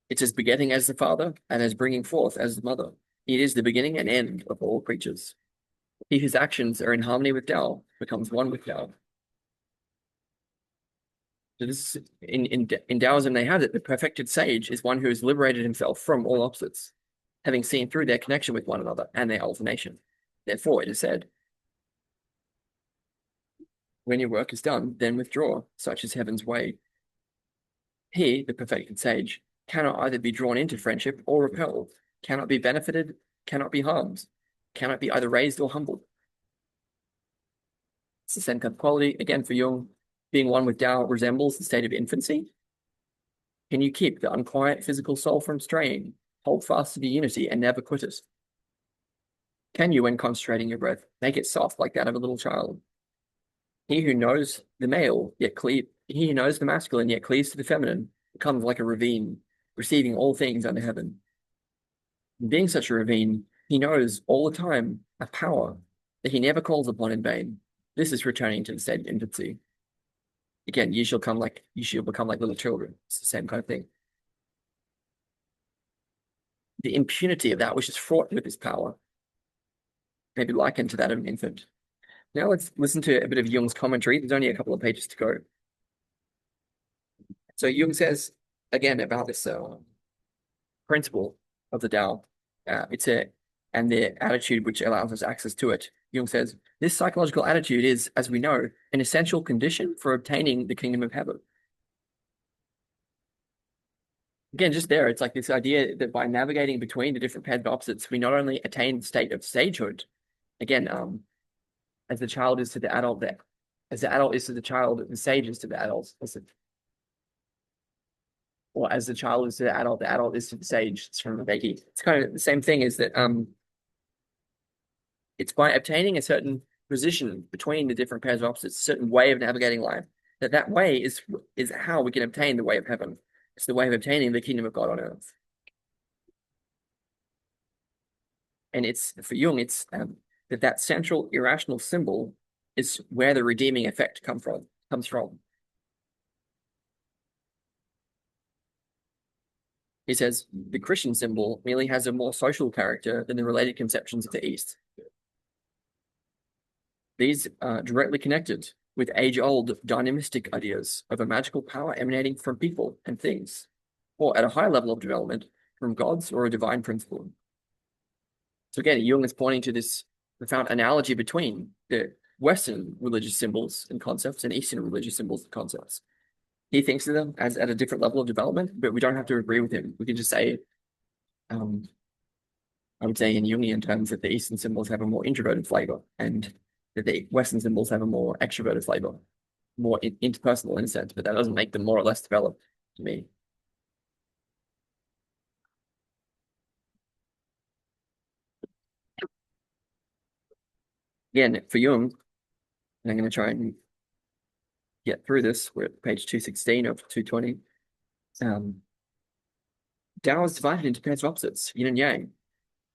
A: It's as begetting as the father and as bringing forth as the mother. It is the beginning and end of all creatures. He whose actions are in harmony with Tao becomes one with Tao. So this in Taoism, they have it. The perfected sage is one who has liberated himself from all opposites, having seen through their connection with one another and their alternation. Therefore, it is said, "When your work is done, then withdraw. Such is heaven's way." He, the perfected sage, cannot either be drawn into friendship or repelled, cannot be benefited, cannot be harmed, cannot be either raised or humbled. It's the same kind of quality. Again, for Jung, being one with Tao resembles the state of infancy. Can you keep the unquiet physical soul from straying? Hold fast to the unity and never quit it. Can you, when concentrating your breath, make it soft like that of a little child? He who knows the male, he who knows the masculine, yet cleaves to the feminine, becomes like a ravine, receiving all things under heaven. And being such a ravine, he knows all the time a power that he never calls upon in vain. This is returning to the state of infancy. Again, you shall become like little children. It's the same kind of thing. the impunity of that which is fraught with this power, maybe likened to that of an infant. Now let's listen to a bit of Jung's commentary. There's only a couple of pages to go. So Jung says again about this principle of the Tao. And the attitude which allows us access to it. Jung says this psychological attitude is, as we know, an essential condition for obtaining the kingdom of heaven. Again, just there, it's like this idea that by navigating between the different pairs of opposites, we not only attain the state of sagehood, again, as the child is to the adult, that as the adult is to the child, the sage is to the adult, or as the child is to the adult is to the sage. It's from Vervaeke. It's kind of the same thing, is that it's by obtaining a certain position between the different pairs of opposites, a certain way of navigating life, that way is how we can obtain the way of heaven. It's the way of obtaining the kingdom of God on earth. And it's, for Jung, it's that central irrational symbol is where the redeeming effect comes from. He says the Christian symbol merely has a more social character than the related conceptions of the East. These are directly connected with age-old dynamistic ideas of a magical power emanating from people and things, or at a high level of development, from gods or a divine principle. So again, Jung is pointing to this profound analogy between the Western religious symbols and concepts and Eastern religious symbols and concepts. He thinks of them as at a different level of development, but we don't have to agree with him. We can just say, I would say in Jungian terms, that the Eastern symbols have a more introverted flavor, and that the Western symbols have a more extroverted flavor, more interpersonal in a sense, but that doesn't make them more or less developed to me. Again, for Jung, and I'm going to try and get through this. We're at page 216 of 220. Tao is divided into pairs of opposites, yin and yang,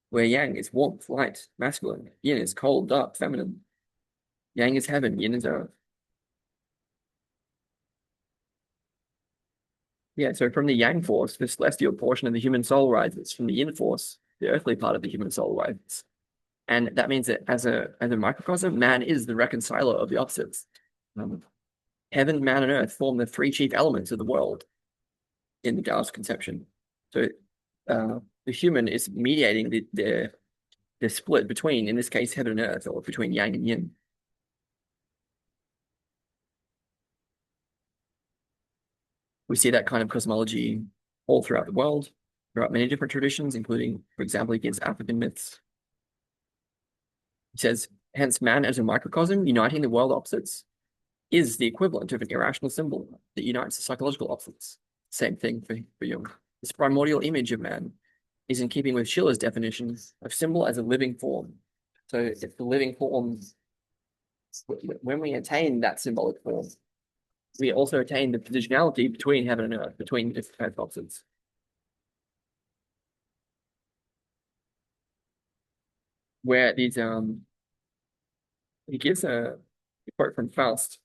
A: where yang is warmth, light, masculine, yin is cold, dark, feminine. Yang is heaven, yin is earth. Yeah, so from the yang force, the celestial portion of the human soul rises. From the yin force, the earthly part of the human soul rises. And that means that as a microcosm, man is the reconciler of the opposites. Heaven, man, and earth form the three chief elements of the world in the Taoist conception. So the human is mediating the split between, in this case, heaven and earth, or between yang and yin. We see that kind of cosmology all throughout the world, throughout many different traditions, including, for example, he gives African myths. He says, hence man as a microcosm, uniting the world opposites, is the equivalent of an irrational symbol that unites the psychological opposites. Same thing for Jung. This primordial image of man is in keeping with Schiller's definition of symbol as a living form. So it's the living form. When we attain that symbolic form, we also attain the positionality between heaven and earth, between different pairs of opposites. Where these he gives a quote from Faust: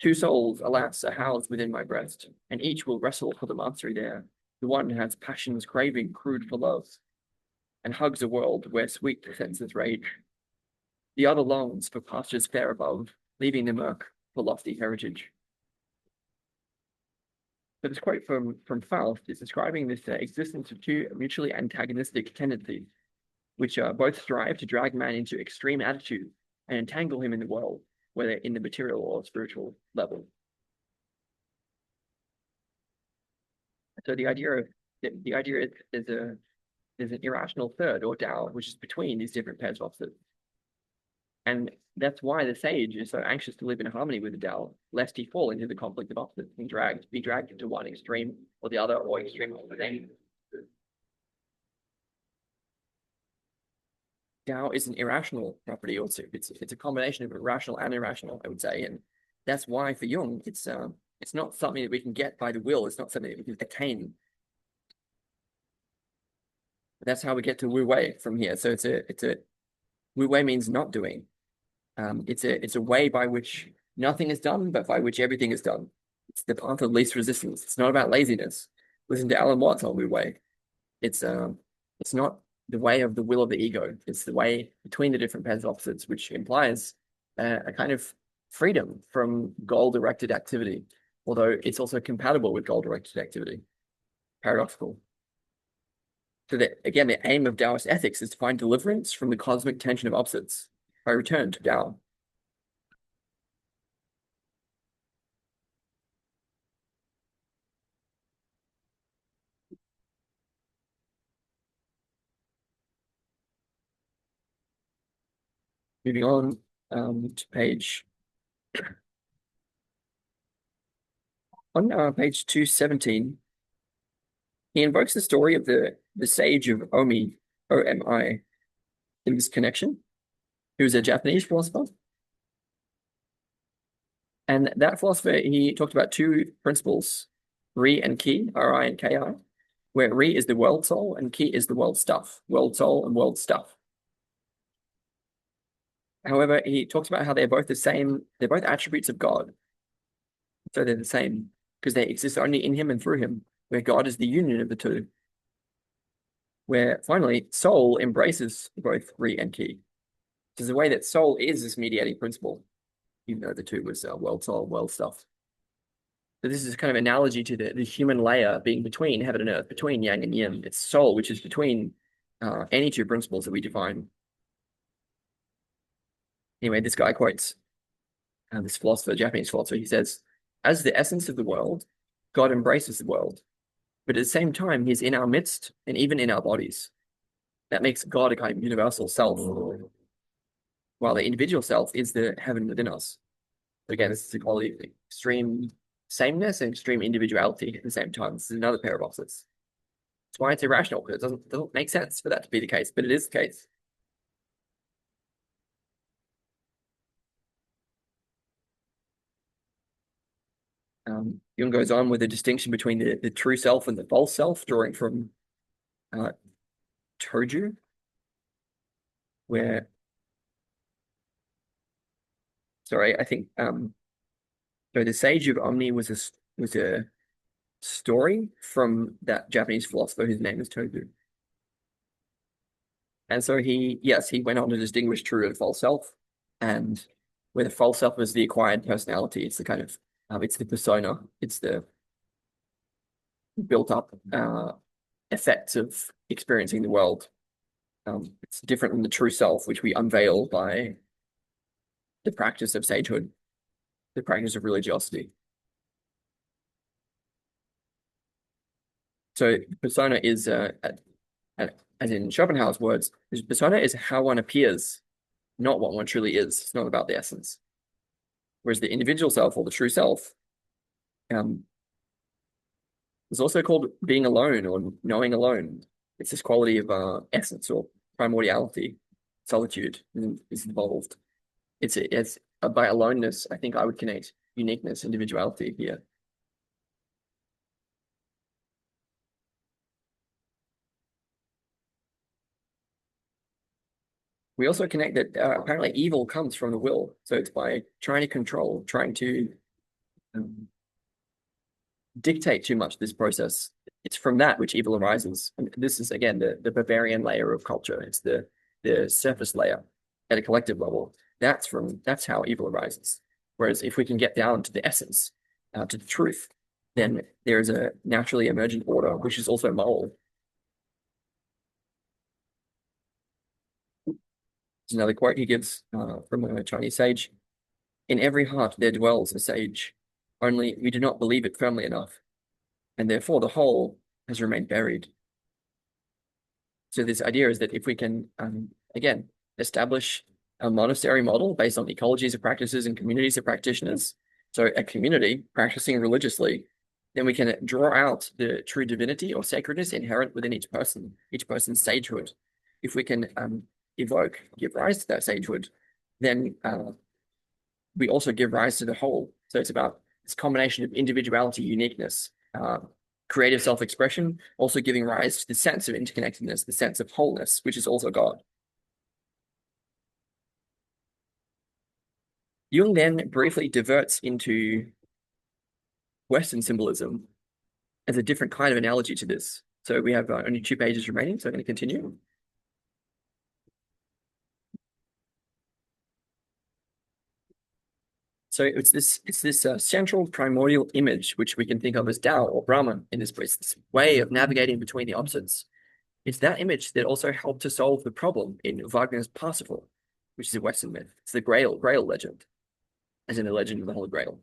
A: two souls, alas, are housed within my breast, and each will wrestle for the mastery there. The one has passion's craving crude for love, and hugs a world where sweet senses rage. The other longs for pastures fair above, leaving the murk for lofty heritage. So this quote from Faust is describing this existence of two mutually antagonistic tendencies, which both strive to drag man into extreme attitudes and entangle him in the world, whether in the material or spiritual level. So the idea is there's an irrational third or Tao, which is between these different pairs of opposites. And that's why the sage is so anxious to live in harmony with the Tao, lest he fall into the conflict of opposites and be dragged into one extreme or the other, or extreme or the same. Tao is an irrational property, or it's a combination of irrational and irrational, I would say, and that's why for Jung it's not something that we can get by the will. It's not something that we can attain. That's how we get to Wu Wei from here. So it's a Wu Wei means not doing. It's a way by which nothing is done, but by which everything is done. It's the path of least resistance. It's not about laziness. Listen to Alan Watts on Wu Wei. It's It's not the way of the will of the ego. It's the way between the different pairs of opposites, which implies a kind of freedom from goal-directed activity, although it's also compatible with goal-directed activity. Paradoxical. So that, again, the aim of Taoist ethics is to find deliverance from the cosmic tension of opposites by return to Tao. Moving on to page 217, he invokes the story of the sage of Omi, Omi, in this connection, who's a Japanese philosopher. And that philosopher, he talked about two principles, Ri and Ki, Ri and Ki, where Ri is the world soul and Ki is the world stuff, world soul and world stuff. However, he talks about how they're both the same, they're both attributes of God. So they're the same because they exist only in him and through him, where God is the union of the two. Where finally, soul embraces both Ri and Ki. There's a way that soul is this mediating principle, even though the two was world soul, world stuff. So this is kind of analogy to the human layer being between heaven and earth, between yang and yin. It's soul, which is between any two principles that we define. Anyway, this guy quotes this philosopher, Japanese philosopher. He says, as the essence of the world, God embraces the world, but at the same time, he's in our midst and even in our bodies. That makes God a kind of universal self, while the individual self is the heaven within us. Again, this is a quality of extreme sameness and extreme individuality at the same time. This is another pair of opposites. That's why it's irrational, because it doesn't make sense for that to be the case, but it is the case. Jung goes on with a distinction between the true self and the false self, drawing from Toju, where, sorry, I think so the Sage of Omni was a story from that Japanese philosopher whose name is Toju. And so he went on to distinguish true and false self, and where the false self is the acquired personality, it's the kind of it's the persona, it's the built up effects of experiencing the world. It's different from the true self, which we unveil by the practice of sagehood, the practice of religiosity. So persona is, as in Schopenhauer's words, persona is how one appears, not what one truly is. It's not about the essence. Whereas the individual self or the true self is also called being alone or knowing alone. It's this quality of essence or primordiality, solitude is involved. It's by aloneness, I think I would connect uniqueness, individuality here. We also connect that apparently evil comes from the will. So it's by trying to control, trying to dictate too much this process. It's from that which evil arises. And this is, again, the barbarian layer of culture. It's the surface layer at a collective level. That's how evil arises. Whereas if we can get down to the essence, to the truth, then there is a naturally emergent order, which is also moral. There's another quote he gives from a Chinese sage. In every heart there dwells a sage, only we do not believe it firmly enough, and therefore the whole has remained buried. So this idea is that if we can, again, establish a monastery model based on ecologies of practices and communities of practitioners, so a community practicing religiously, then we can draw out the true divinity or sacredness inherent within each person's sagehood. If we can give rise to that sagehood, then we also give rise to the whole. So it's about this combination of individuality, uniqueness, creative self-expression, also giving rise to the sense of interconnectedness, the sense of wholeness, which is also God. Jung then briefly diverts into Western symbolism as a different kind of analogy to this. So we have only 2 pages remaining, so I'm going to continue. So it's this central primordial image, which we can think of as Tao or Brahman in this place, this way of navigating between the opposites. It's that image that also helped to solve the problem in Wagner's Parsifal, which is a Western myth. It's the Grail legend, as in the legend of the Holy Grail.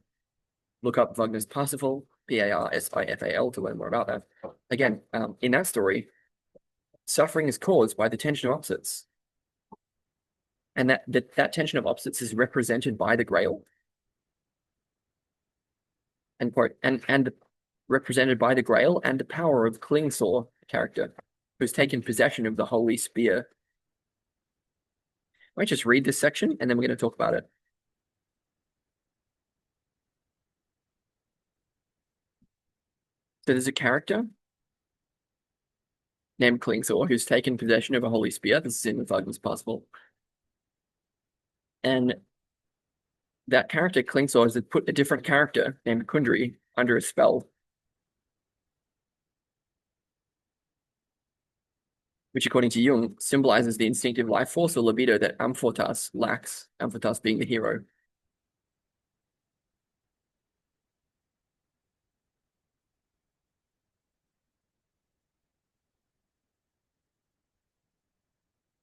A: Look up Wagner's Parsifal, Parsifal, to learn more about that. Again, in that story, suffering is caused by the tension of opposites. And that tension of opposites is represented by the Grail. And quote, and represented by the Grail and the power of Klingsaw character, who's taken possession of the holy spear. I might just read this section and then we're going to talk about it. So there's a character named Klingsaw who's taken possession of a holy spear. This is in the Wagner's Parsifal. And that character, Klingsaw, has put a different character named Kundry under a spell, which according to Jung symbolizes the instinctive life force or libido that Amfortas lacks, Amfortas being the hero.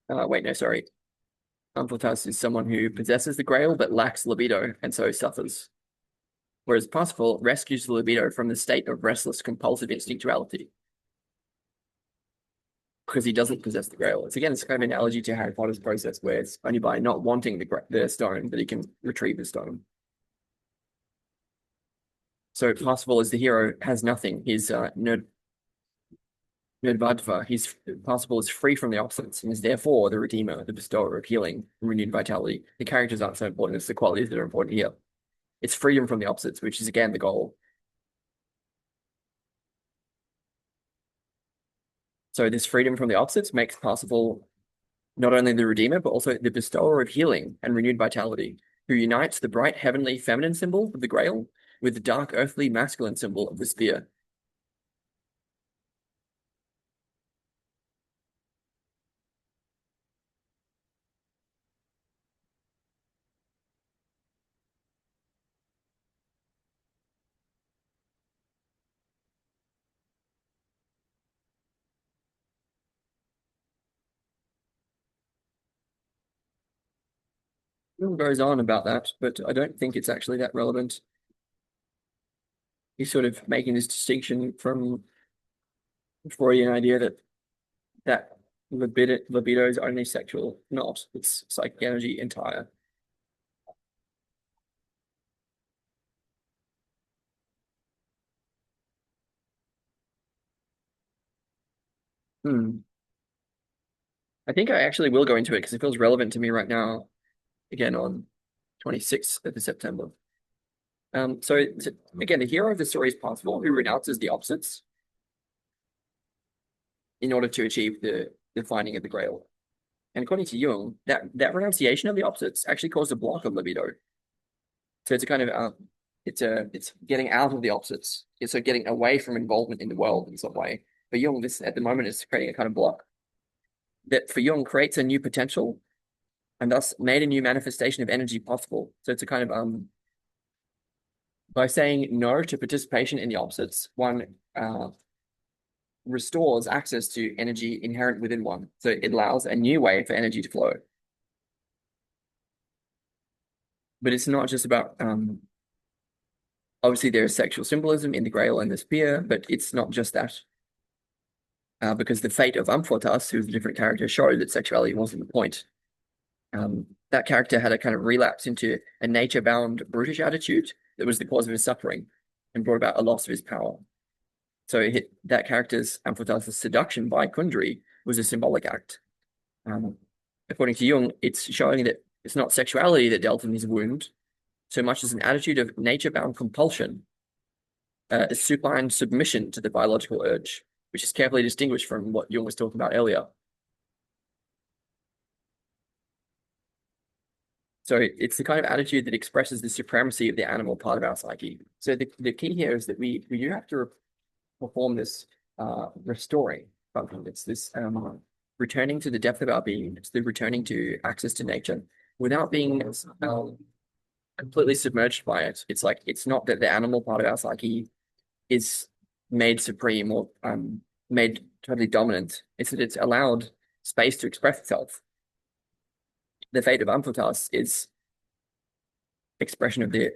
A: Wait, no, sorry. Amfortas is someone who possesses the Grail but lacks libido and so suffers. Whereas Parsifal rescues the libido from the state of restless, compulsive instinctuality because he doesn't possess the Grail. It's again, it's kind of an analogy to Harry Potter's process where it's only by not wanting the stone that he can retrieve the stone. So Parsifal as the hero has nothing. He's Nerdvadva. He's Parsifal is free from the opposites and is therefore the redeemer, the bestower of healing and renewed vitality. The characters aren't so important, it's the qualities that are important here. It's freedom from the opposites, which is again the goal. So this freedom from the opposites makes Parsifal not only the redeemer, but also the bestower of healing and renewed vitality, who unites the bright heavenly feminine symbol of the Grail with the dark earthly masculine symbol of the spear. Jung goes on about that, but I don't think it's actually that relevant. He's sort of making this distinction from the Freudian idea that libido is only sexual. Not. It's psychic energy entire. Hmm. I think I actually will go into it because it feels relevant to me right now, again on 26th of September. So again, the hero of the story is Parsifal, who renounces the opposites in order to achieve the finding of the Grail. And according to Jung, that renunciation of the opposites actually caused a block of libido. So it's a kind of it's getting out of the opposites. It's so getting away from involvement in the world in some way. For Jung, this at the moment is creating a kind of block that for Jung creates a new potential and thus made a new manifestation of energy possible. So it's a kind of by saying no to participation in the opposites, one restores access to energy inherent within one. So it allows a new way for energy to flow. But it's not just about obviously there's sexual symbolism in the Grail and the spear, but it's not just that. Because the fate of Amfortas, who's a different character, showed that sexuality wasn't the point. That character had a kind of relapse into a nature-bound brutish attitude that was the cause of his suffering and brought about a loss of his power. So that character's Amfortas' seduction by Kundry was a symbolic act. According to Jung, it's showing that it's not sexuality that dealt him his wound, so much as an attitude of nature-bound compulsion, a supine submission to the biological urge, which is carefully distinguished from what Jung was talking about earlier. So it's the kind of attitude that expresses the supremacy of the animal part of our psyche. So the key here is that we do have to perform this restoring function. It's this returning to the depth of our being. It's the returning to access to nature without being completely submerged by it. It's like it's not that the animal part of our psyche is made supreme or made totally dominant. It's that it's allowed space to express itself. The fate of Amphotas is expression of the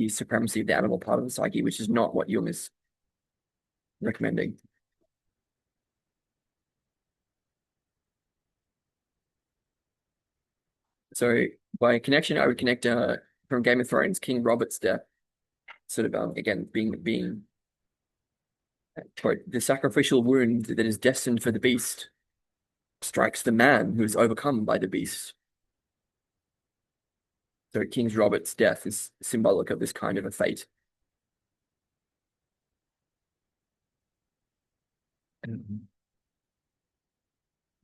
A: supremacy of the animal part of the psyche, which is not what Jung is recommending. So by connection, I would connect from Game of Thrones, King Robert's death, sort of again being quote, the sacrificial wound that is destined for the beast strikes the man who is overcome by the beast. So King Robert's death is symbolic of this kind of a fate.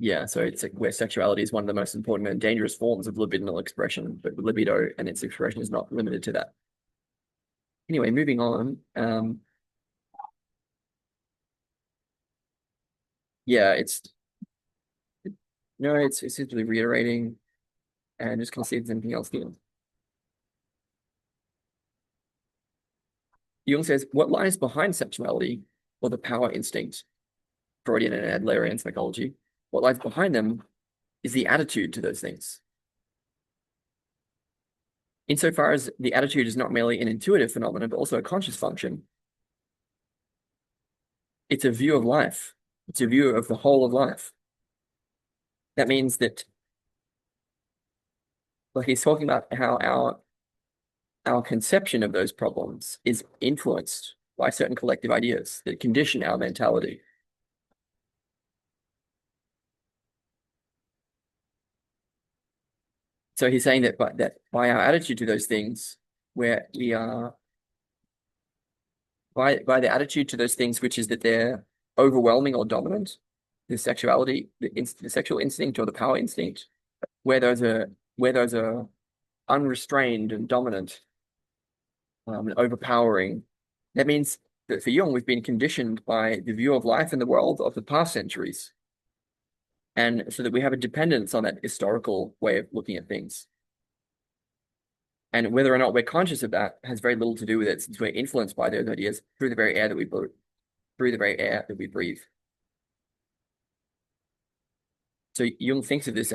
A: Yeah, so it's like where sexuality is one of the most important and dangerous forms of libidinal expression, but libido and its expression is not limited to that. Anyway, moving on. Yeah, it's no, it's simply reiterating and just gonna see if there's anything else here. Jung says, what lies behind sexuality or the power instinct, Freudian and Adlerian psychology, what lies behind them is the attitude to those things. Insofar as the attitude is not merely an intuitive phenomenon, but also a conscious function, it's a view of life. It's a view of the whole of life. That means that, like he's talking about how our conception of those problems is influenced by certain collective ideas that condition our mentality. So he's saying that by our attitude to those things, where we are by the attitude to those things, which is that they're overwhelming or dominant, the sexuality, the sexual instinct or the power instinct, where those are unrestrained and dominant, and overpowering. That means that for Jung, we've been conditioned by the view of life and the world of the past centuries. And so that we have a dependence on that historical way of looking at things. And whether or not we're conscious of that has very little to do with it, since we're influenced by those ideas through the very air that we breathe. So Jung thinks of this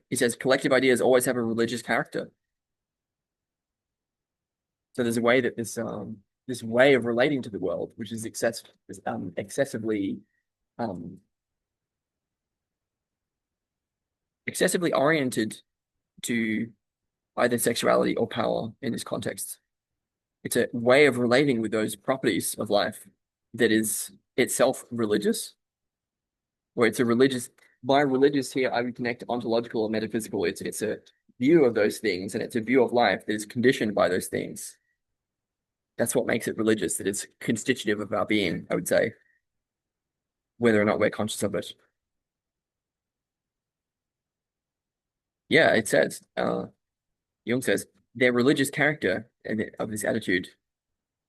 A: he says collective ideas always have a religious character. So there's a way that this way of relating to the world, which is excessively oriented to either sexuality or power in this context. It's a way of relating with those properties of life that is itself religious, or it's a religious. By religious here, I would connect ontological or metaphysical. It's a view of those things, and it's a view of life that is conditioned by those things. That's what makes it religious, that it's constitutive of our being, I would say, whether or not we're conscious of it. Yeah, it says, Jung says, their religious character of this attitude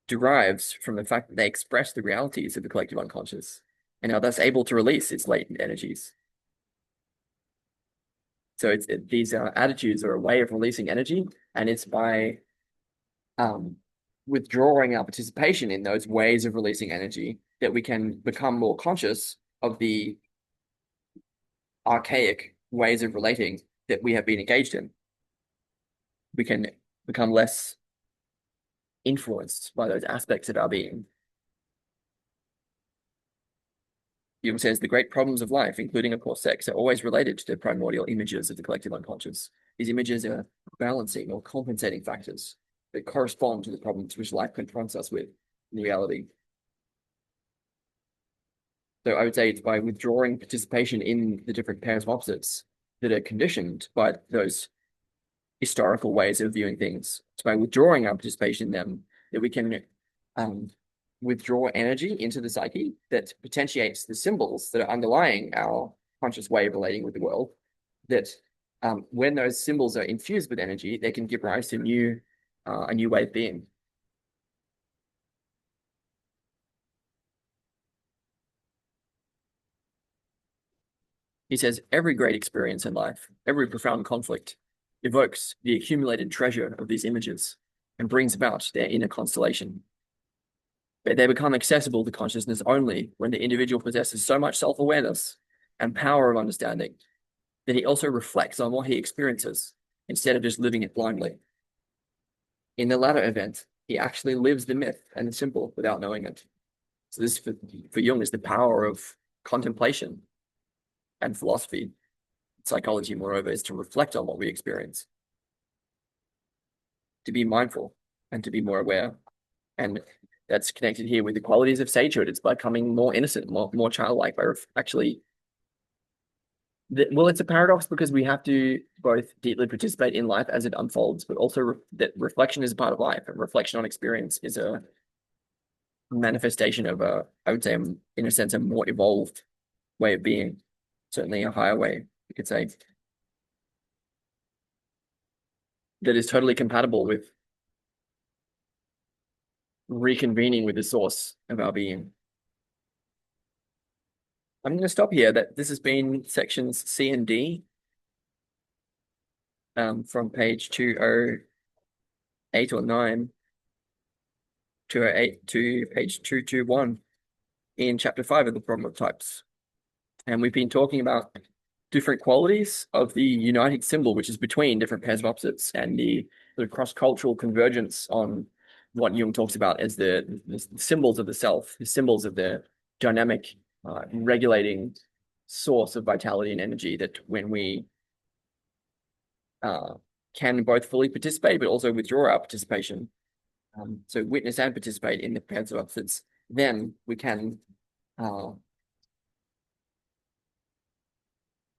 A: derives from the fact that they express the realities of the collective unconscious and are thus able to release its latent energies. So these attitudes are a way of releasing energy, and it's by withdrawing our participation in those ways of releasing energy that we can become more conscious of the archaic ways of relating that we have been engaged in. We can become less influenced by those aspects of our being. Jung says the great problems of life, including, of course, sex, are always related to the primordial images of the collective unconscious. These images are balancing or compensating factors that correspond to the problems which life confronts us with in reality. So I would say it's by withdrawing participation in the different pairs of opposites that are conditioned by those historical ways of viewing things. It's by withdrawing our participation in them that we can withdraw energy into the psyche that potentiates the symbols that are underlying our conscious way of relating with the world, that when those symbols are infused with energy, they can give rise to a new way of being. He says, every great experience in life, every profound conflict, evokes the accumulated treasure of these images and brings about their inner constellation. But they become accessible to consciousness only when the individual possesses so much self-awareness and power of understanding that he also reflects on what he experiences instead of just living it blindly. In the latter event, he actually lives the myth and the symbol without knowing it. So this, for Jung, is the power of contemplation and philosophy. Psychology, moreover, is to reflect on what we experience, to be mindful and to be more aware. And that's connected here with the qualities of sagehood. It's becoming more innocent, more childlike by actually. Well, it's a paradox because we have to both deeply participate in life as it unfolds, but also that reflection is a part of life, and reflection on experience is a manifestation of I would say, in a sense, a more evolved way of being, certainly a higher way, you could say, that is totally compatible with reconvening with the source of our being. I'm going to stop here. That this has been sections C and D from page 208 or 9, 208 to page 221 in chapter 5 of the problem of types. And we've been talking about different qualities of the uniting symbol, which is between different pairs of opposites, and the sort of cross-cultural convergence on what Jung talks about as the symbols of the self, the symbols of the dynamic, regulating source of vitality and energy that when we can both fully participate, but also withdraw our participation, so witness and participate in the pairs of opposites, then we can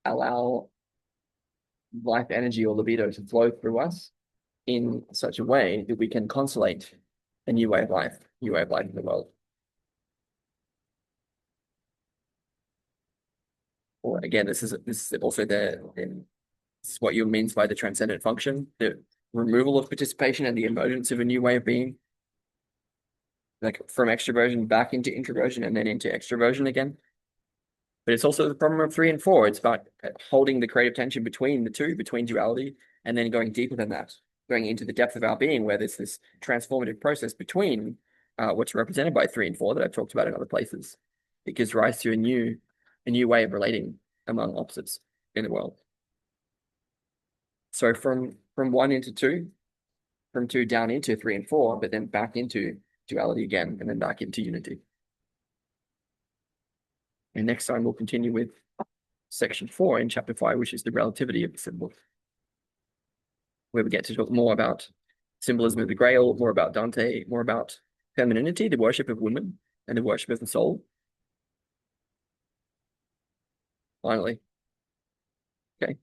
A: allow life energy or libido to flow through us in such a way that we can constellate a new way of life in the world. Or again, this is also this is what Jung means by the transcendent function, the removal of participation and the emergence of a new way of being, like from extroversion back into introversion and then into extroversion again. But it's also the problem of 3 and 4. It's about holding the creative tension between the two, between duality, and then going deeper than that, going into the depth of our being, where there's this transformative process between what's represented by 3 and 4 that I've talked about in other places. It gives rise to a new way of relating among opposites in the world. So from 1 into 2, from 2 down into 3 and 4, but then back into duality again, and then back into unity. And next time we'll continue with section 4 in chapter 5, which is the relativity of the symbol, where we get to talk more about symbolism of the Grail, more about Dante, more about femininity, the worship of women, and the worship of the soul. Finally. Okay.